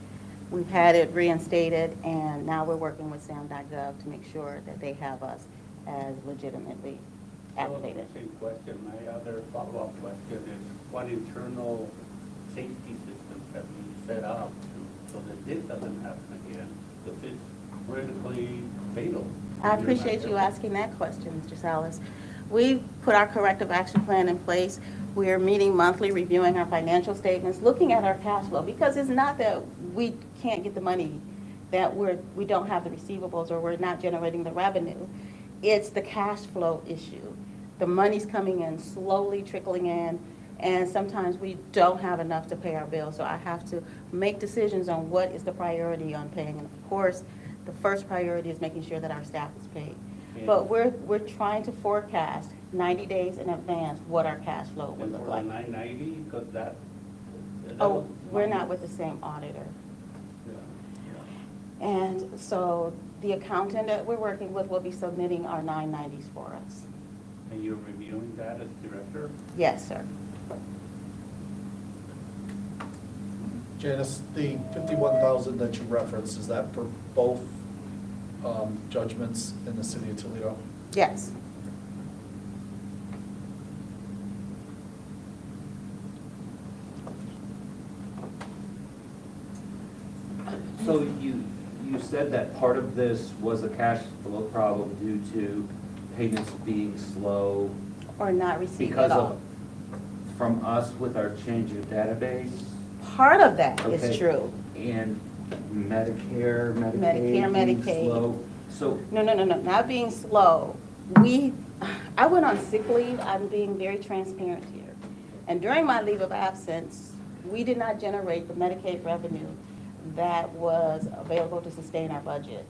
We've had it reinstated, and now we're working with SAM.gov to make sure that they have us as legitimately activated. Same question. My other follow-up question is, what internal safety systems have you set up so that this doesn't happen again? Because it's critically fatal. I appreciate you asking that question, Mr. Salas. We put our corrective action plan in place. We are meeting monthly, reviewing our financial statements, looking at our cash flow, because it's not that we can't get the money, that we don't have the receivables or we're not generating the revenue. It's the cash flow issue. The money's coming in slowly, trickling in, and sometimes we don't have enough to pay our bills. So I have to make decisions on what is the priority on paying. And of course, the first priority is making sure that our staff is paid. But we're trying to forecast 90 days in advance what our cash flow would look like. 990, because that Oh, we're not with the same auditor. And so the accountant that we're working with will be submitting our 990s for us. And you're reviewing that as director? Yes, sir. Janice, the 51,000 that you referenced, is that for both judgments in the city of Toledo? Yes. So you said that part of this was a cash flow problem due to payments being slow. Or not received Because at all. of, from us with our change of database? Part of that is Okay. true. And Medicare, Medicaid Medicare, being Medicaid. slow? So, No, not being slow. I went on sick leave. I'm being very transparent here. And during my leave of absence, we did not generate the Medicaid revenue that was available to sustain our budget.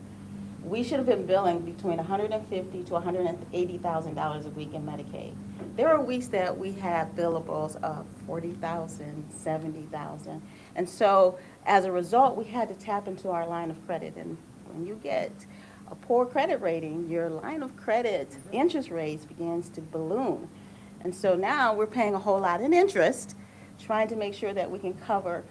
We should have been billing between $150,000 to $180,000 a week in Medicaid. There were weeks that we had billables of $40,000, $70,000. And so as a result, we had to tap into our line of credit. And when you get a poor credit rating, your line of credit interest rates begins to balloon. And so now we're paying a whole lot in interest, trying to make sure that we can cover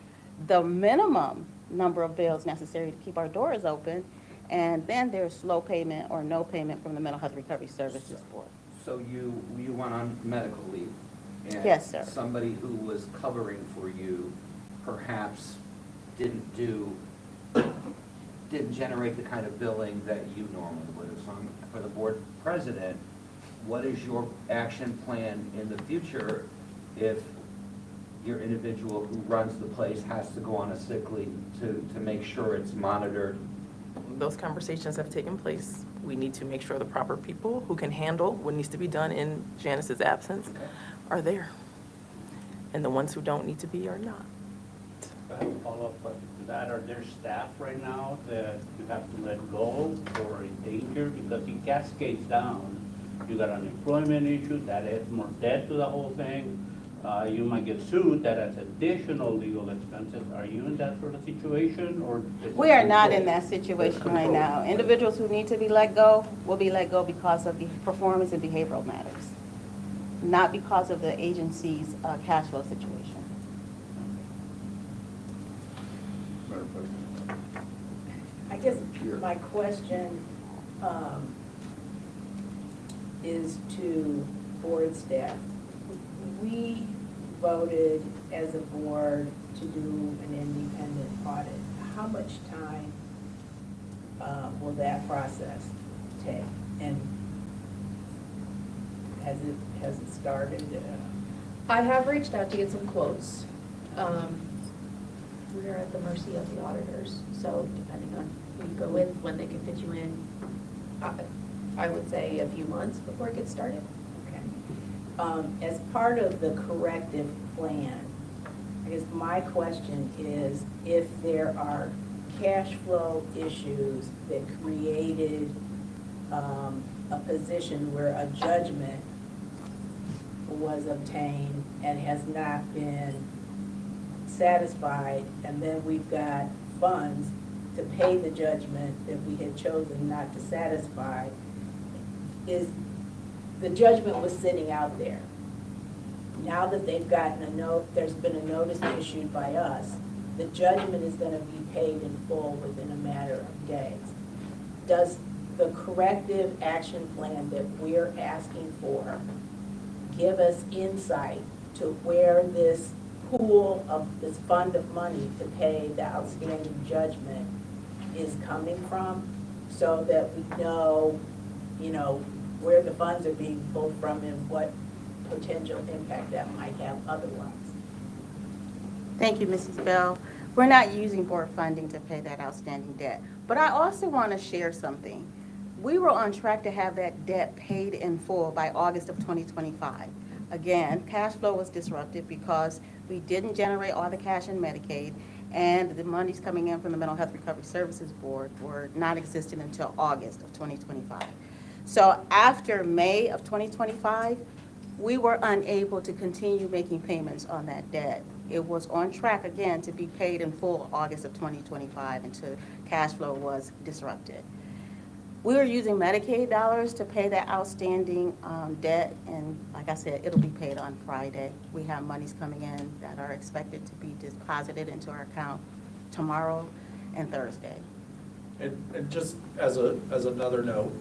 the minimum number of bills necessary to keep our doors open. And then there's slow payment or no payment from the Mental Health Recovery Services Board. so you went on medical leave? Yes, sir. And somebody who was covering for you perhaps didn't generate the kind of billing that you normally would have. So for the board president, what is your action plan in the future if your individual who runs the place has to go on a sick leave to make sure it's monitored? Those conversations have taken place. We need to make sure the proper people who can handle what needs to be done in Janice's absence are there. And the ones who don't need to be are not. I have a follow-up question to that. Are there staff right now that you have to let go or in danger? Because it cascades down. You got unemployment issue, that adds more debt to the whole thing. You might get sued, that has additional legal expenses. Are you in that sort of situation, or? We are not in that situation right now. Individuals who need to be let go will be let go because of the performance and behavioral matters, not because of the agency's cash flow situation. I guess my question is to board staff. We voted as a board to do an independent audit. How much time will that process take? And has it started? I have reached out to get some quotes. We are at the mercy of the auditors, so depending on who you go with, when they can fit you in, I would say a few months before it gets started. Okay. As part of the corrective plan, I guess my question is if there are cash flow issues that created a position where a judgment was obtained and has not been satisfied, and then we've got funds to pay the judgment that we had chosen not to satisfy, is the judgment was sitting out there. Now that they've gotten a note, there's been a notice issued by us, the judgment is gonna be paid in full within a matter of days. Does the corrective action plan that we're asking for give us insight to where this pool of, this fund of money to pay the outstanding judgment is coming from, so that we know, where the funds are being pulled from and what potential impact that might have otherwise? Thank you, Mrs. Bell. We're not using board funding to pay that outstanding debt. But I also want to share something. We were on track to have that debt paid in full by August of 2025. Again, cash flow was disrupted because we didn't generate all the cash in Medicaid, and the monies coming in from the Mental Health Recovery Services Board were not existent until August of 2025. So after May of 2025, we were unable to continue making payments on that debt. It was on track again to be paid in full August of 2025 until cash flow was disrupted. We were using Medicaid dollars to pay that outstanding debt, and like I said, it'll be paid on Friday. We have monies coming in that are expected to be deposited into our account tomorrow and Thursday. And just as another note,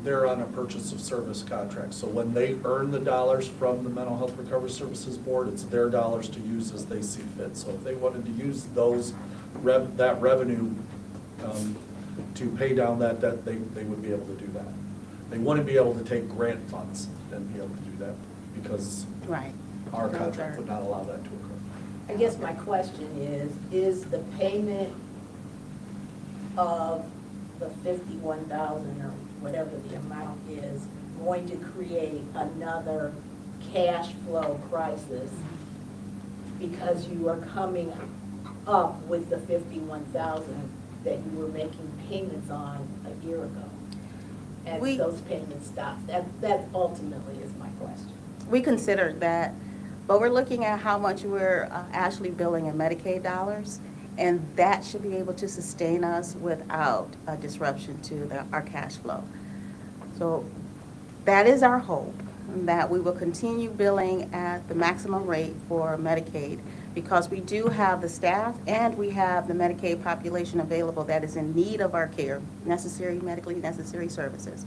they're on a purchase of service contract. So when they earn the dollars from the Mental Health Recovery Services Board, it's their dollars to use as they see fit. So if they wanted to use that revenue to pay down that debt, they would be able to do that. They wouldn't be able to take grant funds and be able to do that because our contract would not allow that to occur. I guess my question is the payment of the 51,000 or whatever the amount is going to create another cash flow crisis because you are coming up with the 51,000 that you were making payments on a year ago? And those payments stop. That ultimately is my question. We considered that, but we're looking at how much we're actually billing in Medicaid dollars, and that should be able to sustain us without a disruption to our cash flow. So that is our hope, that we will continue billing at the maximum rate for Medicaid, because we do have the staff and we have the Medicaid population available that is in need of our care, medically necessary services,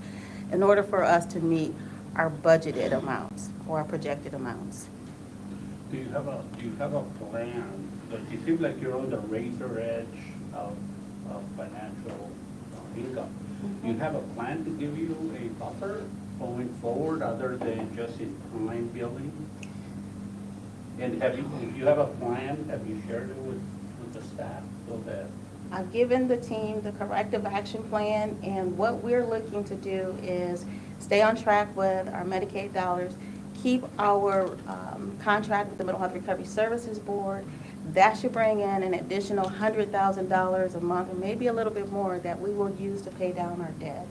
in order for us to meet our budgeted amounts or our projected amounts. Do you have a plan? It seems like you're on the razor edge of financial income. Do you have a plan to give you a buffer going forward other than just in time building? And if you have a plan, have you shared it with the staff so that? I've given the team the corrective action plan, and what we're looking to do is stay on track with our Medicaid dollars, keep our contract with the Mental Health Recovery Services Board. That should bring in an additional $100,000 a month, or maybe a little bit more, that we will use to pay down our debt.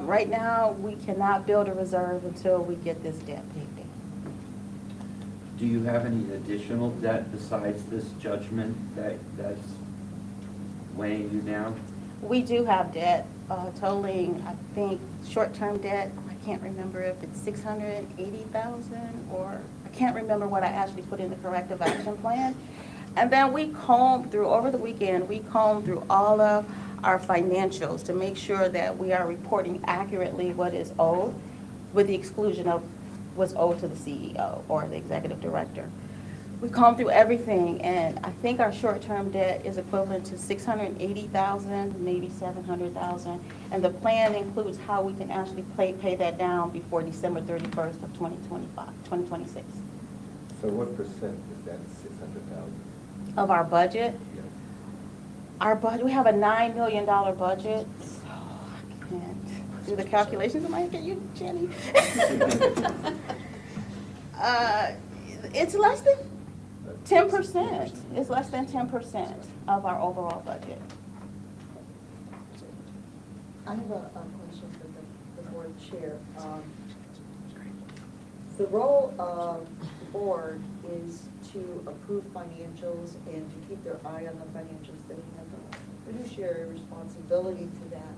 Right now, we cannot build a reserve until we get this debt paid down. Do you have any additional debt besides this judgment that's weighing you down? We do have debt totaling, I think, short-term debt. I can't remember if it's $680,000 or I can't remember what I actually put in the corrective action plan. And then we combed through, over the weekend, we combed through all of our financials to make sure that we are reporting accurately what is owed, with the exclusion of what's owed to the CEO or the executive director. We combed through everything, and I think our short-term debt is equivalent to $680,000, maybe $700,000. And the plan includes how we can actually pay that down before December 31st of 2026. So what percent is that 600,000? Of our budget? Yes. Our budget, we have a $9 million budget. So I can't do the calculations. I might get you, Jenny. It's less than 10%. It's less than 10% of our overall budget. I have a question for the board chair. The role of the board is to approve financials and to keep their eye on the financials. They have a fiduciary responsibility to that.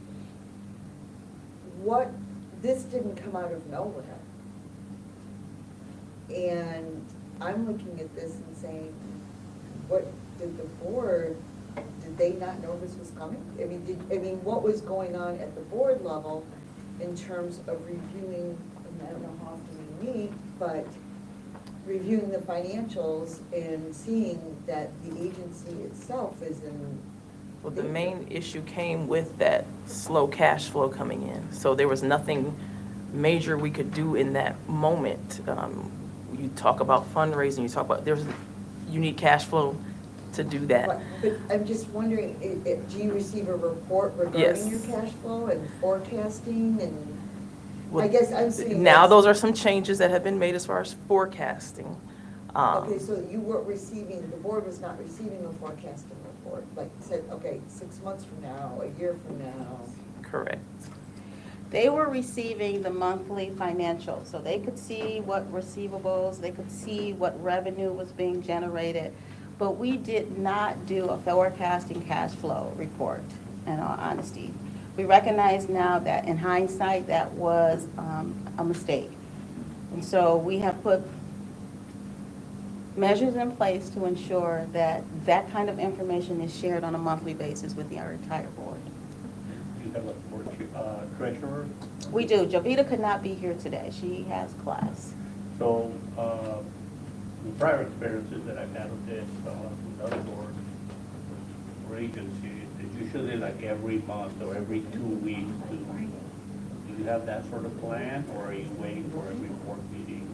This didn't come out of nowhere. And I'm looking at this and saying, what did the board, did they not know this was coming? I mean, what was going on at the board level in terms of reviewing, and I don't know how often we meet, but reviewing the financials and seeing that the agency itself is in. Well, the main issue came with that slow cash flow coming in. So there was nothing major we could do in that moment. You talk about fundraising, you talk about, you need cash flow to do that. But I'm just wondering, do you receive a report regarding Yes. your cash flow and forecasting and? I guess I'm saying. Now, those are some changes that have been made as far as forecasting. Okay, so you weren't receiving, the board was not receiving a forecasting report, like said, okay, 6 months from now, a year from now. Correct. They were receiving the monthly financials, so they could see what receivables, they could see what revenue was being generated, but we did not do a forecasting cash flow report, in all honesty. We recognize now that in hindsight, that was a mistake. And so we have put measures in place to ensure that that kind of information is shared on a monthly basis with our entire board. You have a board treasurer? We do. Jovita could not be here today. She has class. So, the prior experiences that I've had with this, with other boards or agencies, it's usually like every month or every 2 weeks. Do you have that sort of plan, or are you waiting for every board meeting?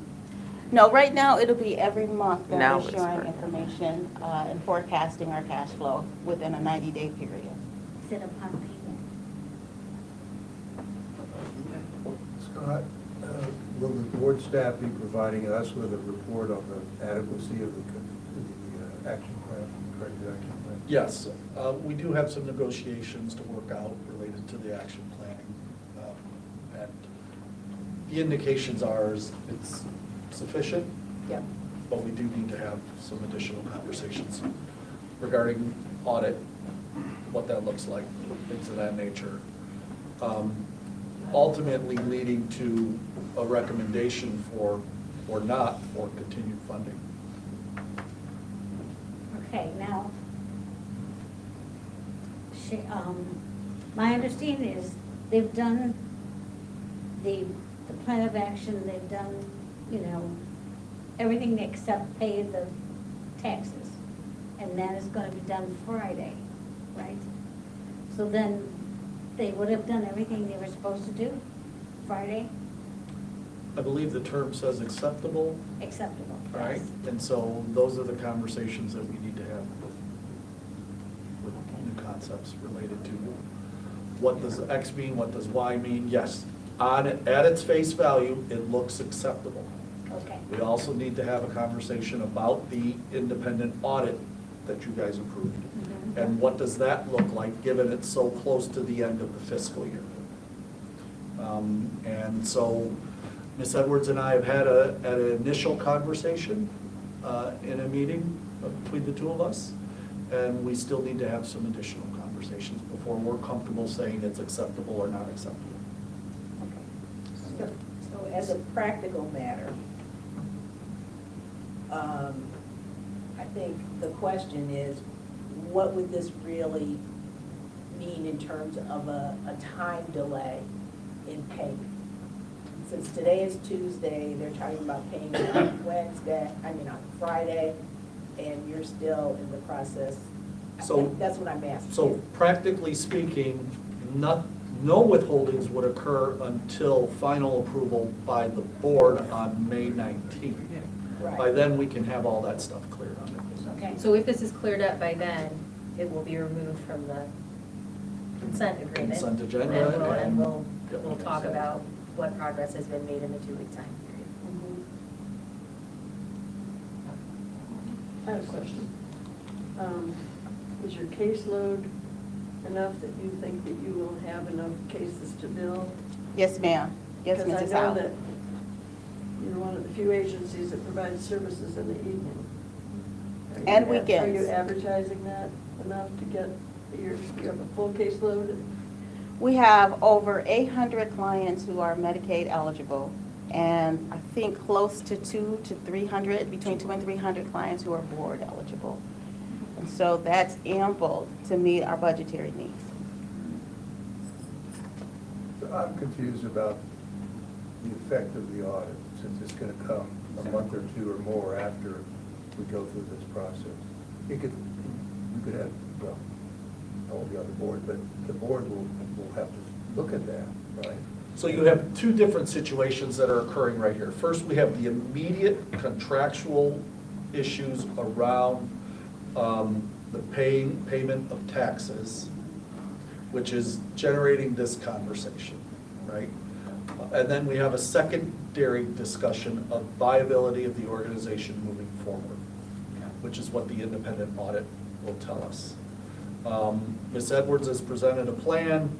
No, right now it'll be every month that Now we're it's sharing for- information and forecasting our cash flow within a 90-day period. Is it upon payment? Scott, will the board staff be providing us with a report on the adequacy of the action plan, corrective action plan? Yes, we do have some negotiations to work out related to the action planning. And the indications are it's sufficient. Yeah. But we do need to have some additional conversations regarding audit, what that looks like, things of that nature. Ultimately leading to a recommendation for, or not, for continued funding. Okay, now, my understanding is they've done the plan of action, they've done, everything except pay the taxes. And that is gonna be done Friday, right? So then they would have done everything they were supposed to do Friday? I believe the term says acceptable, Acceptable. right? And so those are the conversations that we need to have with new concepts related to what does X mean, what does Y mean? Yes, at its face value, it looks acceptable. Okay. We also need to have a conversation about the independent audit that you guys approved. And what does that look like, given it's so close to the end of the fiscal year? And so Ms. Edwards and I have had an initial conversation in a meeting between the two of us, and we still need to have some additional conversations before we're comfortable saying it's acceptable or not acceptable. So as a practical matter, I think the question is, what would this really mean in terms of a time delay in payment? Since today is Tuesday, they're talking about paying on on Friday, and you're still in the process. So That's what I'm asking. So practically speaking, no withholdings would occur until final approval by the board on May 19th. Right. By then, we can have all that stuff cleared on it. Okay, so if this is cleared up by then, it will be removed from the consent agreement. Consent agenda, And we'll and- talk about what progress has been made in the 2-week time period. I have a question. Is your caseload enough that you think that you will have enough cases to bill? Yes, ma'am. Yes, Mrs. Because I know Howell. that you're one of the few agencies that provides services in the evening. And Are weekends. you advertising that enough to get, you have a full caseload? We have over 800 clients who are Medicaid eligible, and I think close to 200 to 300, between 200 and 300 clients who are board eligible. And so that's ample to meet our budgetary needs. So I'm confused about the effect of the audit, since it's gonna come a month or two or more after we go through this process. You could have, well, I won't be on the board, but the board will have to look at that, right? So you have two different situations that are occurring right here. First, we have the immediate contractual issues around the payment of taxes, which is generating this conversation, right? And then we have a secondary discussion of viability of the organization moving forward, which is what the independent audit will tell us. Ms. Edwards has presented a plan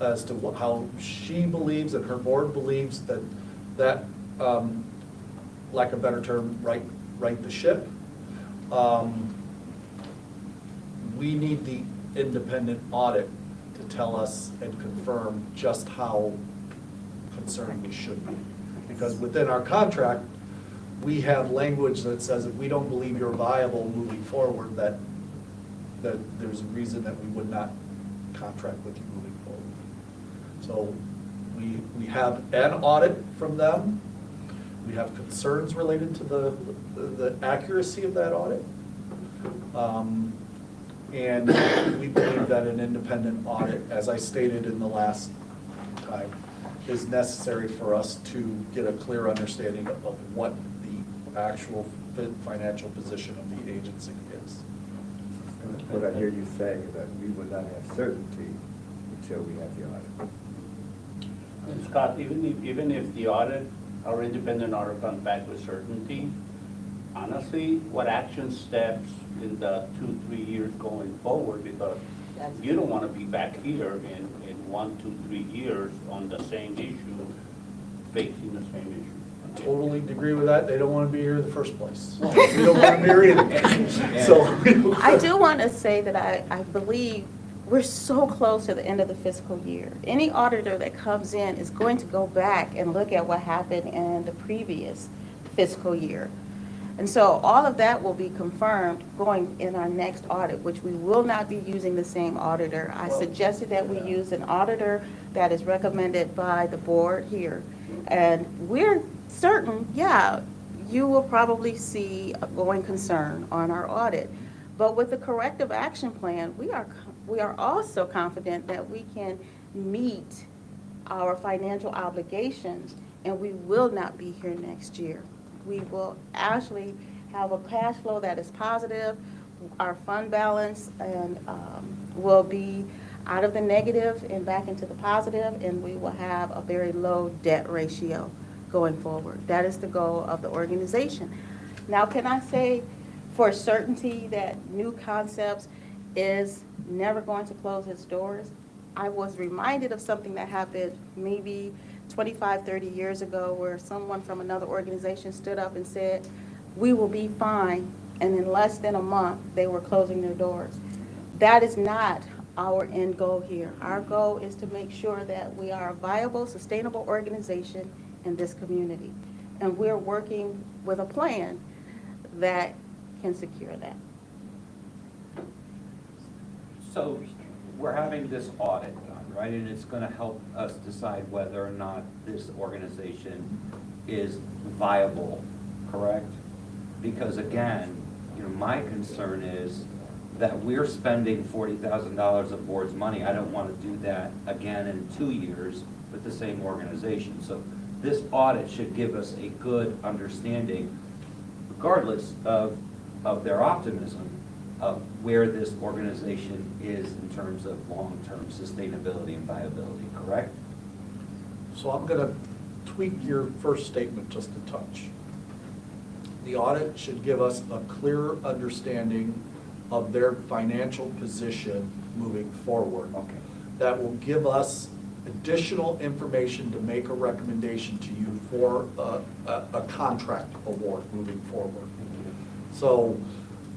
as to how she believes and her board believes that lack of a better term, right the ship. We need the independent audit to tell us and confirm just how concerned we should be. Because within our contract, we have language that says if we don't believe you're viable moving forward, that there's a reason that we would not contract with you moving forward. So we have an audit from them. We have concerns related to the accuracy of that audit. And we believe that an independent audit, as I stated in the last time, is necessary for us to get a clear understanding of what the actual financial position of the agency is. What I hear you saying is that we would not have certainty until we have the audit. And Scott, even if the audit, our independent audit comes back with certainty, honestly, what action steps in the 2-3 years going forward, because you don't want to be back here in 1, 2, 3 years on the same issue, facing the same issue. Totally agree with that. They don't want to be here in the first place. We don't want to be here either. So I do want to say that I believe we're so close to the end of the fiscal year. Any auditor that comes in is going to go back and look at what happened in the previous fiscal year. And so all of that will be confirmed going in our next audit, which we will not be using the same auditor. I suggested that we use an auditor that is recommended by the board here. And we're certain, yeah, you will probably see a going concern on our audit. But with the corrective action plan, we are also confident that we can meet our financial obligations, and we will not be here next year. We will actually have a cash flow that is positive. Our fund balance and will be out of the negative and back into the positive, and we will have a very low debt ratio going forward. That is the goal of the organization. Now, can I say for certainty that New Concepts is never going to close its doors? I was reminded of something that happened maybe 25, 30 years ago, where someone from another organization stood up and said, we will be fine, and in less than a month, they were closing their doors. That is not our end goal here. Our goal is to make sure that we are a viable, sustainable organization in this community, and we're working with a plan that can secure that. So we're having this audit done, right? And it's going to help us decide whether or not this organization is viable, correct? Because again, my concern is that we're spending $40,000 of board's money. I don't want to do that again in 2 years with the same organization. So this audit should give us a good understanding, regardless of their optimism, of where this organization is in terms of long-term sustainability and viability, correct? I'm going to tweak your first statement just a touch. the audit should give us a clearer understanding of their financial position moving forward. Okay. That will give us additional information to make a recommendation to you for a contract award moving forward. So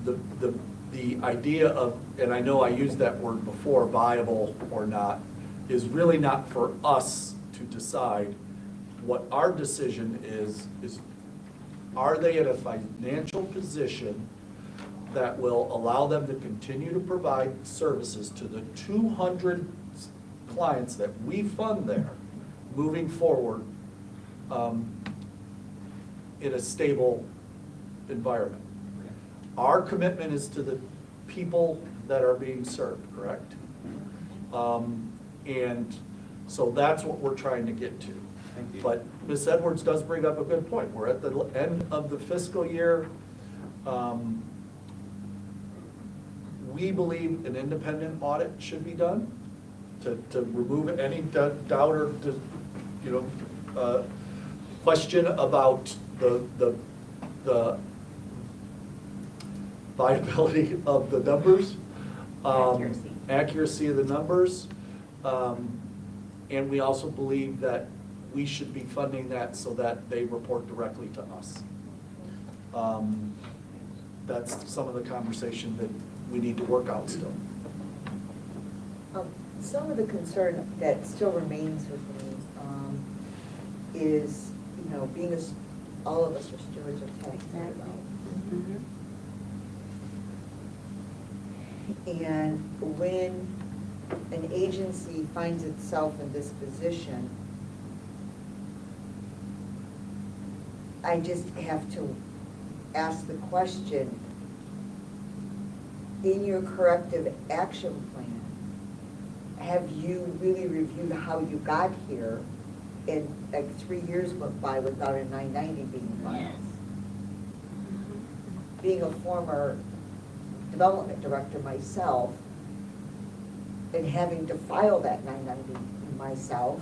the idea of, and I know I used that word before, viable or not, is really not for us to decide. What our decision is are they in a financial position that will allow them to continue to provide services to the 200 clients that we fund there moving forward in a stable environment. Our commitment is to the people that are being served, correct? And so that's what we're trying to get to. Thank you. But Ms. Edwards does bring up a good point. We're at the end of the fiscal year. We believe an independent audit should be done to remove any doubt or, question about the viability of the numbers. Accuracy of the numbers. And we also believe that we should be funding that so that they report directly to us. That's some of the conversation that we need to work out still. Some of the concern that still remains with me is, being all of us are stewards of tax dollars. And when an agency finds itself in this position, I just have to ask the question, in your corrective action plan, have you really reviewed how you got here? And like 3 years went by without a 990 being filed. Being a former development director myself, and having to file that 990 myself,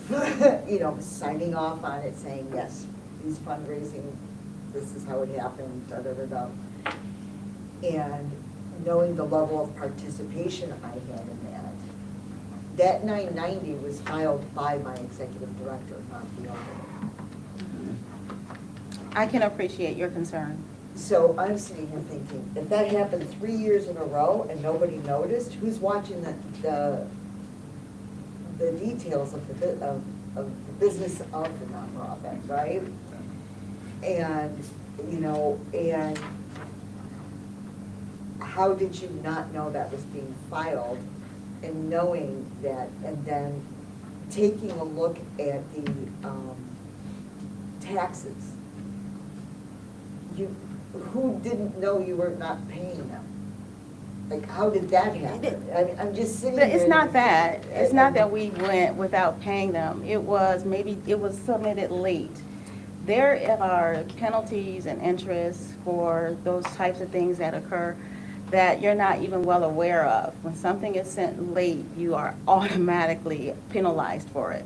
signing off on it saying, yes, these fundraising, this is how it happened, da da da da. And knowing the level of participation I had in that 990 was filed by my executive director, not the auditor. I can appreciate your concern. So I'm sitting here thinking, if that happened 3 years in a row and nobody noticed, who's watching the details of the business of the nonprofit, right? And, and how did you not know that was being filed? And knowing that, and then taking a look at the taxes. Who didn't know you were not paying them? Like, how did that happen? I'm just sitting But here. it's not that. It's not that we went without paying them. It was submitted late. There are penalties and interests for those types of things that occur that you're not even well aware of. When something is sent late, you are automatically penalized for it.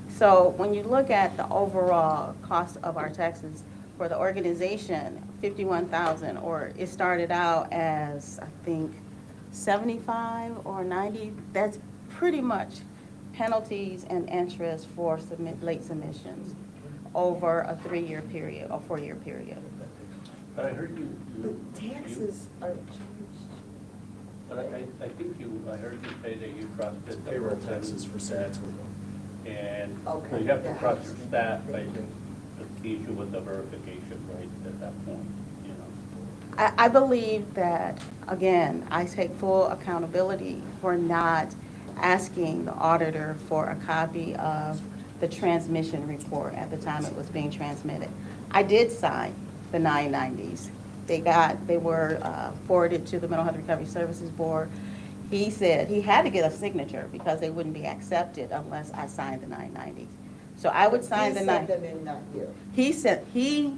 So when you look at the overall cost of our taxes for the organization, $51,000, or it started out as, I think, 75 or 90, that's pretty much penalties and interest for late submissions over a 3-year period or 4-year period. I heard you. But taxes are charged. But I think I heard you say that you trusted. the Payroll person taxes for that- stats. And so Okay, you have to that trust helps. your staff, but the issue with the verification rate at that point, I believe that, again, I take full accountability for not asking the auditor for a copy of the transmission report at the time it was being transmitted. I did sign the 990s. They were forwarded to the Mental Health Recovery Services Board. He said he had to get a signature because they wouldn't be accepted unless I signed the 990s. So I would sign the He 9. sent them in, not you. He said he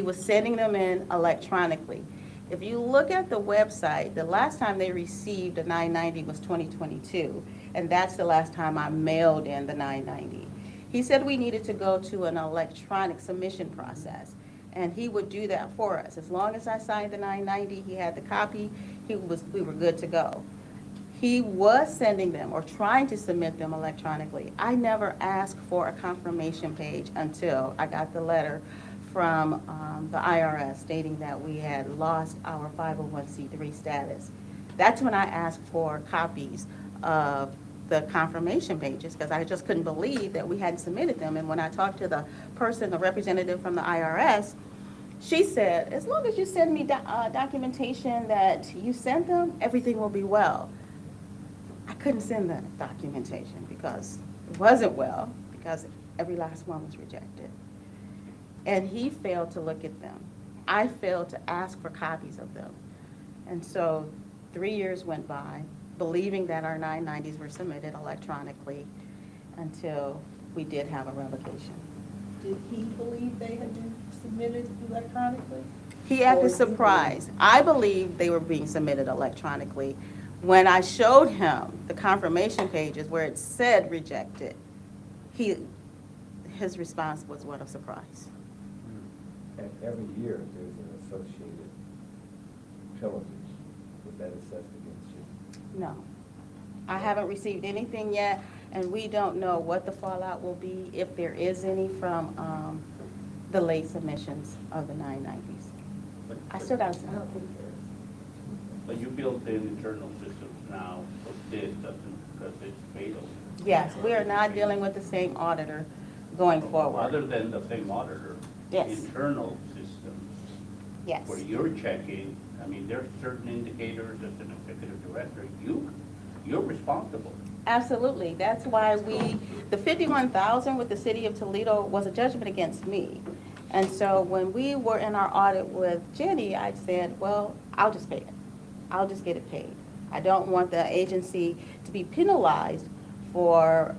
was sending them in electronically. If you look at the website, the last time they received a 990 was 2022, and that's the last time I mailed in the 990. He said we needed to go to an electronic submission process. And he would do that for us. As long as I signed the 990, he had the copy, we were good to go. He was sending them or trying to submit them electronically. I never asked for a confirmation page until I got the letter from the IRS stating that we had lost our 501c3 status. That's when I asked for copies of the confirmation pages, because I just couldn't believe that we hadn't submitted them. And when I talked to the representative from the IRS, she said, as long as you send me documentation that you sent them, everything will be well. I couldn't send the documentation because it wasn't well, because every last one was rejected. And he failed to look at them. I failed to ask for copies of them. And so 3 years went by, believing that our 990s were submitted electronically, until we did have a revocation. Did he believe they had been submitted electronically? He acted surprised. I believed they were being submitted electronically. When I showed him the confirmation pages where it said rejected, his response was one of surprise. And every year, there's an associated penalty. Was that assessed against you? No. I haven't received anything yet, and we don't know what the fallout will be, if there is any, from the late submissions of the 990s. I still got to see. But you built in internal systems now, so this doesn't, because it's fatal. Yes, we are not dealing with the same auditor going forward. Other than the same auditor. Yes. Internal systems. Yes. Where you're checking, I mean, there's certain indicators as an executive director, you're responsible. Absolutely. That's why the 51,000 with the city of Toledo was a judgment against me. And so when we were in our audit with Jenny, I said, well, I'll just pay it. I'll just get it paid. I don't want the agency to be penalized for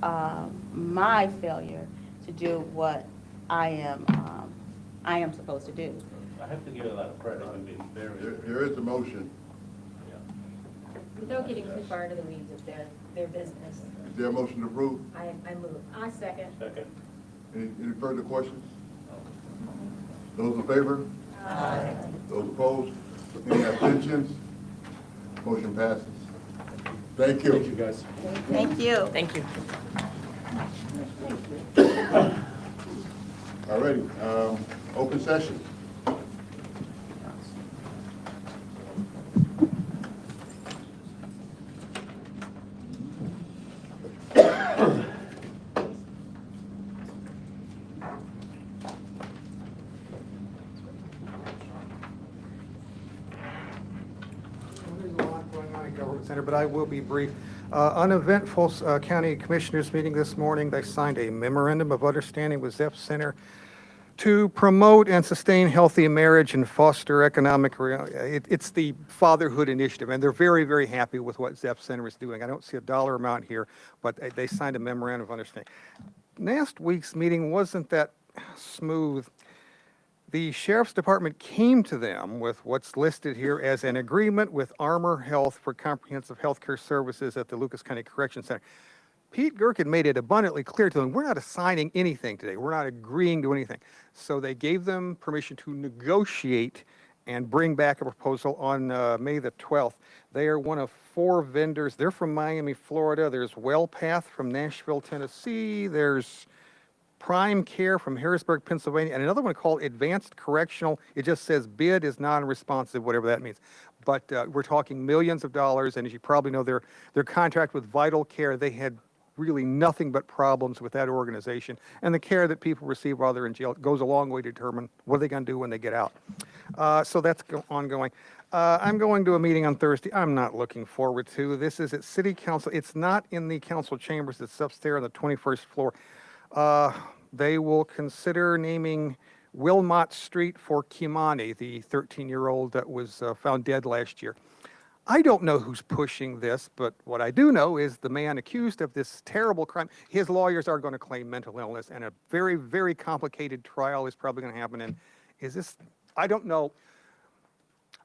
my failure to do what I am supposed to do. I have to give a lot of credit, I mean, There is a motion. Without getting too far into the weeds of their business. Is there a motion to approve? I move. I second. Second. Any further questions? Those in favor? Aye. Those opposed? Any abstentions? Motion passes. Thank you. Thank you, guys. Thank you. Thank you. All righty, open session. There's a lot going on in Government Center, but I will be brief. Uneventful County Commissioners meeting this morning. They signed a memorandum of understanding with ZEP Center to promote and sustain healthy marriage and foster economic, it's the fatherhood initiative, and they're very, very happy with what ZEP Center is doing. I don't see a dollar amount here, but they signed a memorandum of understanding. Last week's meeting wasn't that smooth. The Sheriff's Department came to them with what's listed here as an agreement with Armor Health for comprehensive health care services at the Lucas County Correction Center. Pete Gerken made it abundantly clear to them, we're not assigning anything today. We're not agreeing to anything. So they gave them permission to negotiate and bring back a proposal on May the 12th. They are one of 4 vendors. They're from Miami, Florida. There's WellPath from Nashville, Tennessee. There's Prime Care from Harrisburg, Pennsylvania, and another one called Advanced Correctional. It just says bid is non-responsive, whatever that means. But we're talking millions of dollars, and as you probably know, their contract with Vital Care, they had really nothing but problems with that organization. And the care that people receive while they're in jail goes a long way to determine what are they going to do when they get out. So that's ongoing. I'm going to a meeting on Thursday I'm not looking forward to. This is at City Council. It's not in the council chambers. It's upstairs on the 21st floor. They will consider naming Wilmot Street for Kimani, the 13-year-old that was found dead last year. I don't know who's pushing this, but what I do know is the man accused of this terrible crime, his lawyers are going to claim mental illness, and a very, very complicated trial is probably going to happen. And is this, I don't know.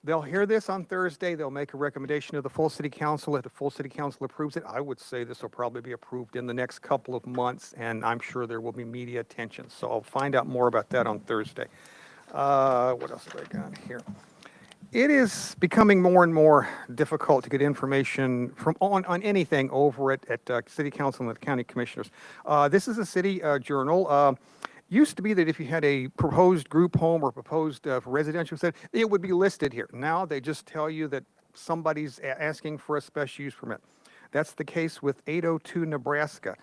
They'll hear this on Thursday. They'll make a recommendation to the full city council. If the full city council approves it, I would say this will probably be approved in the next couple of months, and I'm sure there will be media attention. So I'll find out more about that on Thursday. What else have I got here? It is becoming more and more difficult to get information from on anything over at City Council and the County Commissioners. This is a city journal. Used to be that if you had a proposed group home or proposed residential set, it would be listed here. Now they just tell you that somebody's asking for a special use permit. That's the case with 802 Nebraska.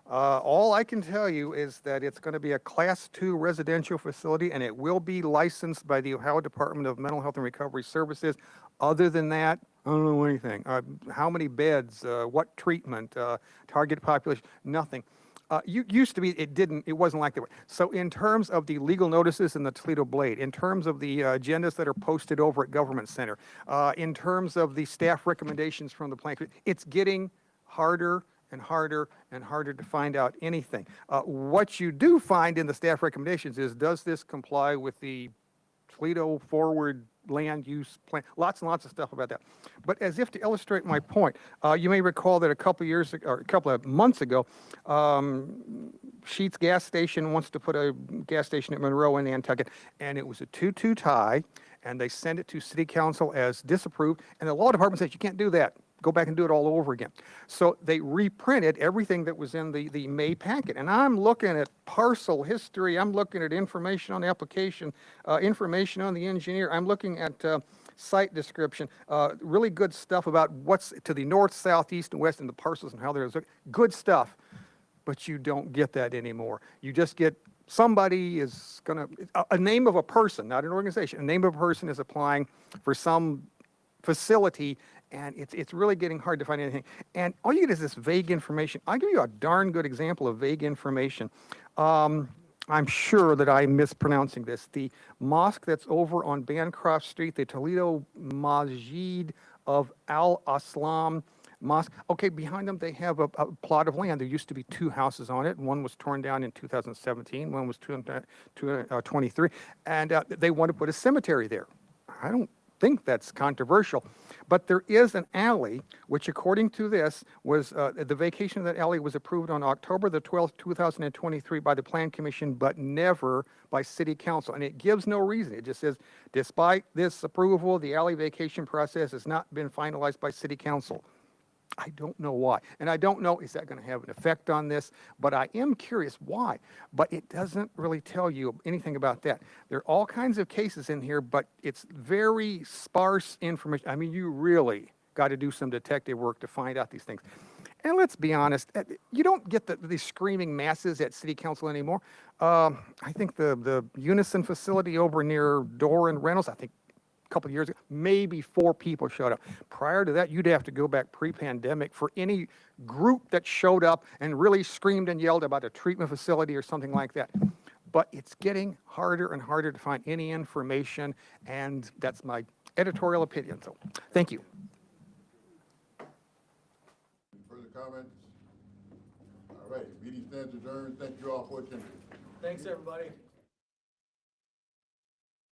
All I can tell you is that it's going to be a Class 2 residential facility, and it will be licensed by the Ohio Department of Mental Health and Recovery Services. Other than that, I don't know anything. How many beds, what treatment, target population, nothing. Used to be, it wasn't like that. So in terms of the legal notices in the Toledo Blade, in terms of the agendas that are posted over at Government Center, in terms of the staff recommendations from the plan, it's getting harder and harder and harder to find out anything. What you do find in the staff recommendations is, does this comply with the Toledo Forward Land Use Plan? Lots and lots of stuff about that. But as if to illustrate my point, you may recall that a couple of months ago, Sheetz gas station wants to put a gas station at Monroe and Nantucket, and it was a 2-2 tie, and they sent it to City Council as disapproved, and the law department says you can't do that. Go back and do it all over again. So they reprinted everything that was in the May packet. And I'm looking at parcel history. I'm looking at information on the application, information on the engineer. I'm looking at site description, really good stuff about what's to the north, south, east, and west, and the parcels and how there's good stuff. But you don't get that anymore. You just get somebody is going to, a name of a person, not an organization, a name of a person is applying for some facility, and it's really getting hard to find anything. And all you get is this vague information. I'll give you a darn good example of vague information. I'm sure that I'm mispronouncing this. The mosque that's over on Bancroft Street, the Toledo Masjid of Al-Islam Mosque. Okay, behind them they have a plot of land. There used to be 2 houses on it. One was torn down in 2017. One was 23. And they want to put a cemetery there. I don't think that's controversial, but there is an alley which, according to this, was the vacation of that alley was approved on October the 12th, 2023 by the Plan Commission, but never by City Council, and it gives no reason. It just says, despite this approval, the alley vacation process has not been finalized by City Council. I don't know why. And I don't know, is that going to have an effect on this? But I am curious why. But it doesn't really tell you anything about that. There are all kinds of cases in here, but it's very sparse information. I mean, you really got to do some detective work to find out these things. And let's be honest, you don't get the screaming masses at City Council anymore. I think the Unison facility over near Doran Reynolds, I think, couple of years ago, maybe 4 people showed up. Prior to that, you'd have to go back pre-pandemic for any group that showed up and really screamed and yelled about a treatment facility or something like that. But it's getting harder and harder to find any information, and that's my editorial opinion. So, thank you. Any further comments? All right, meeting stands adjourned. Thank you all for attending. Thanks, everybody.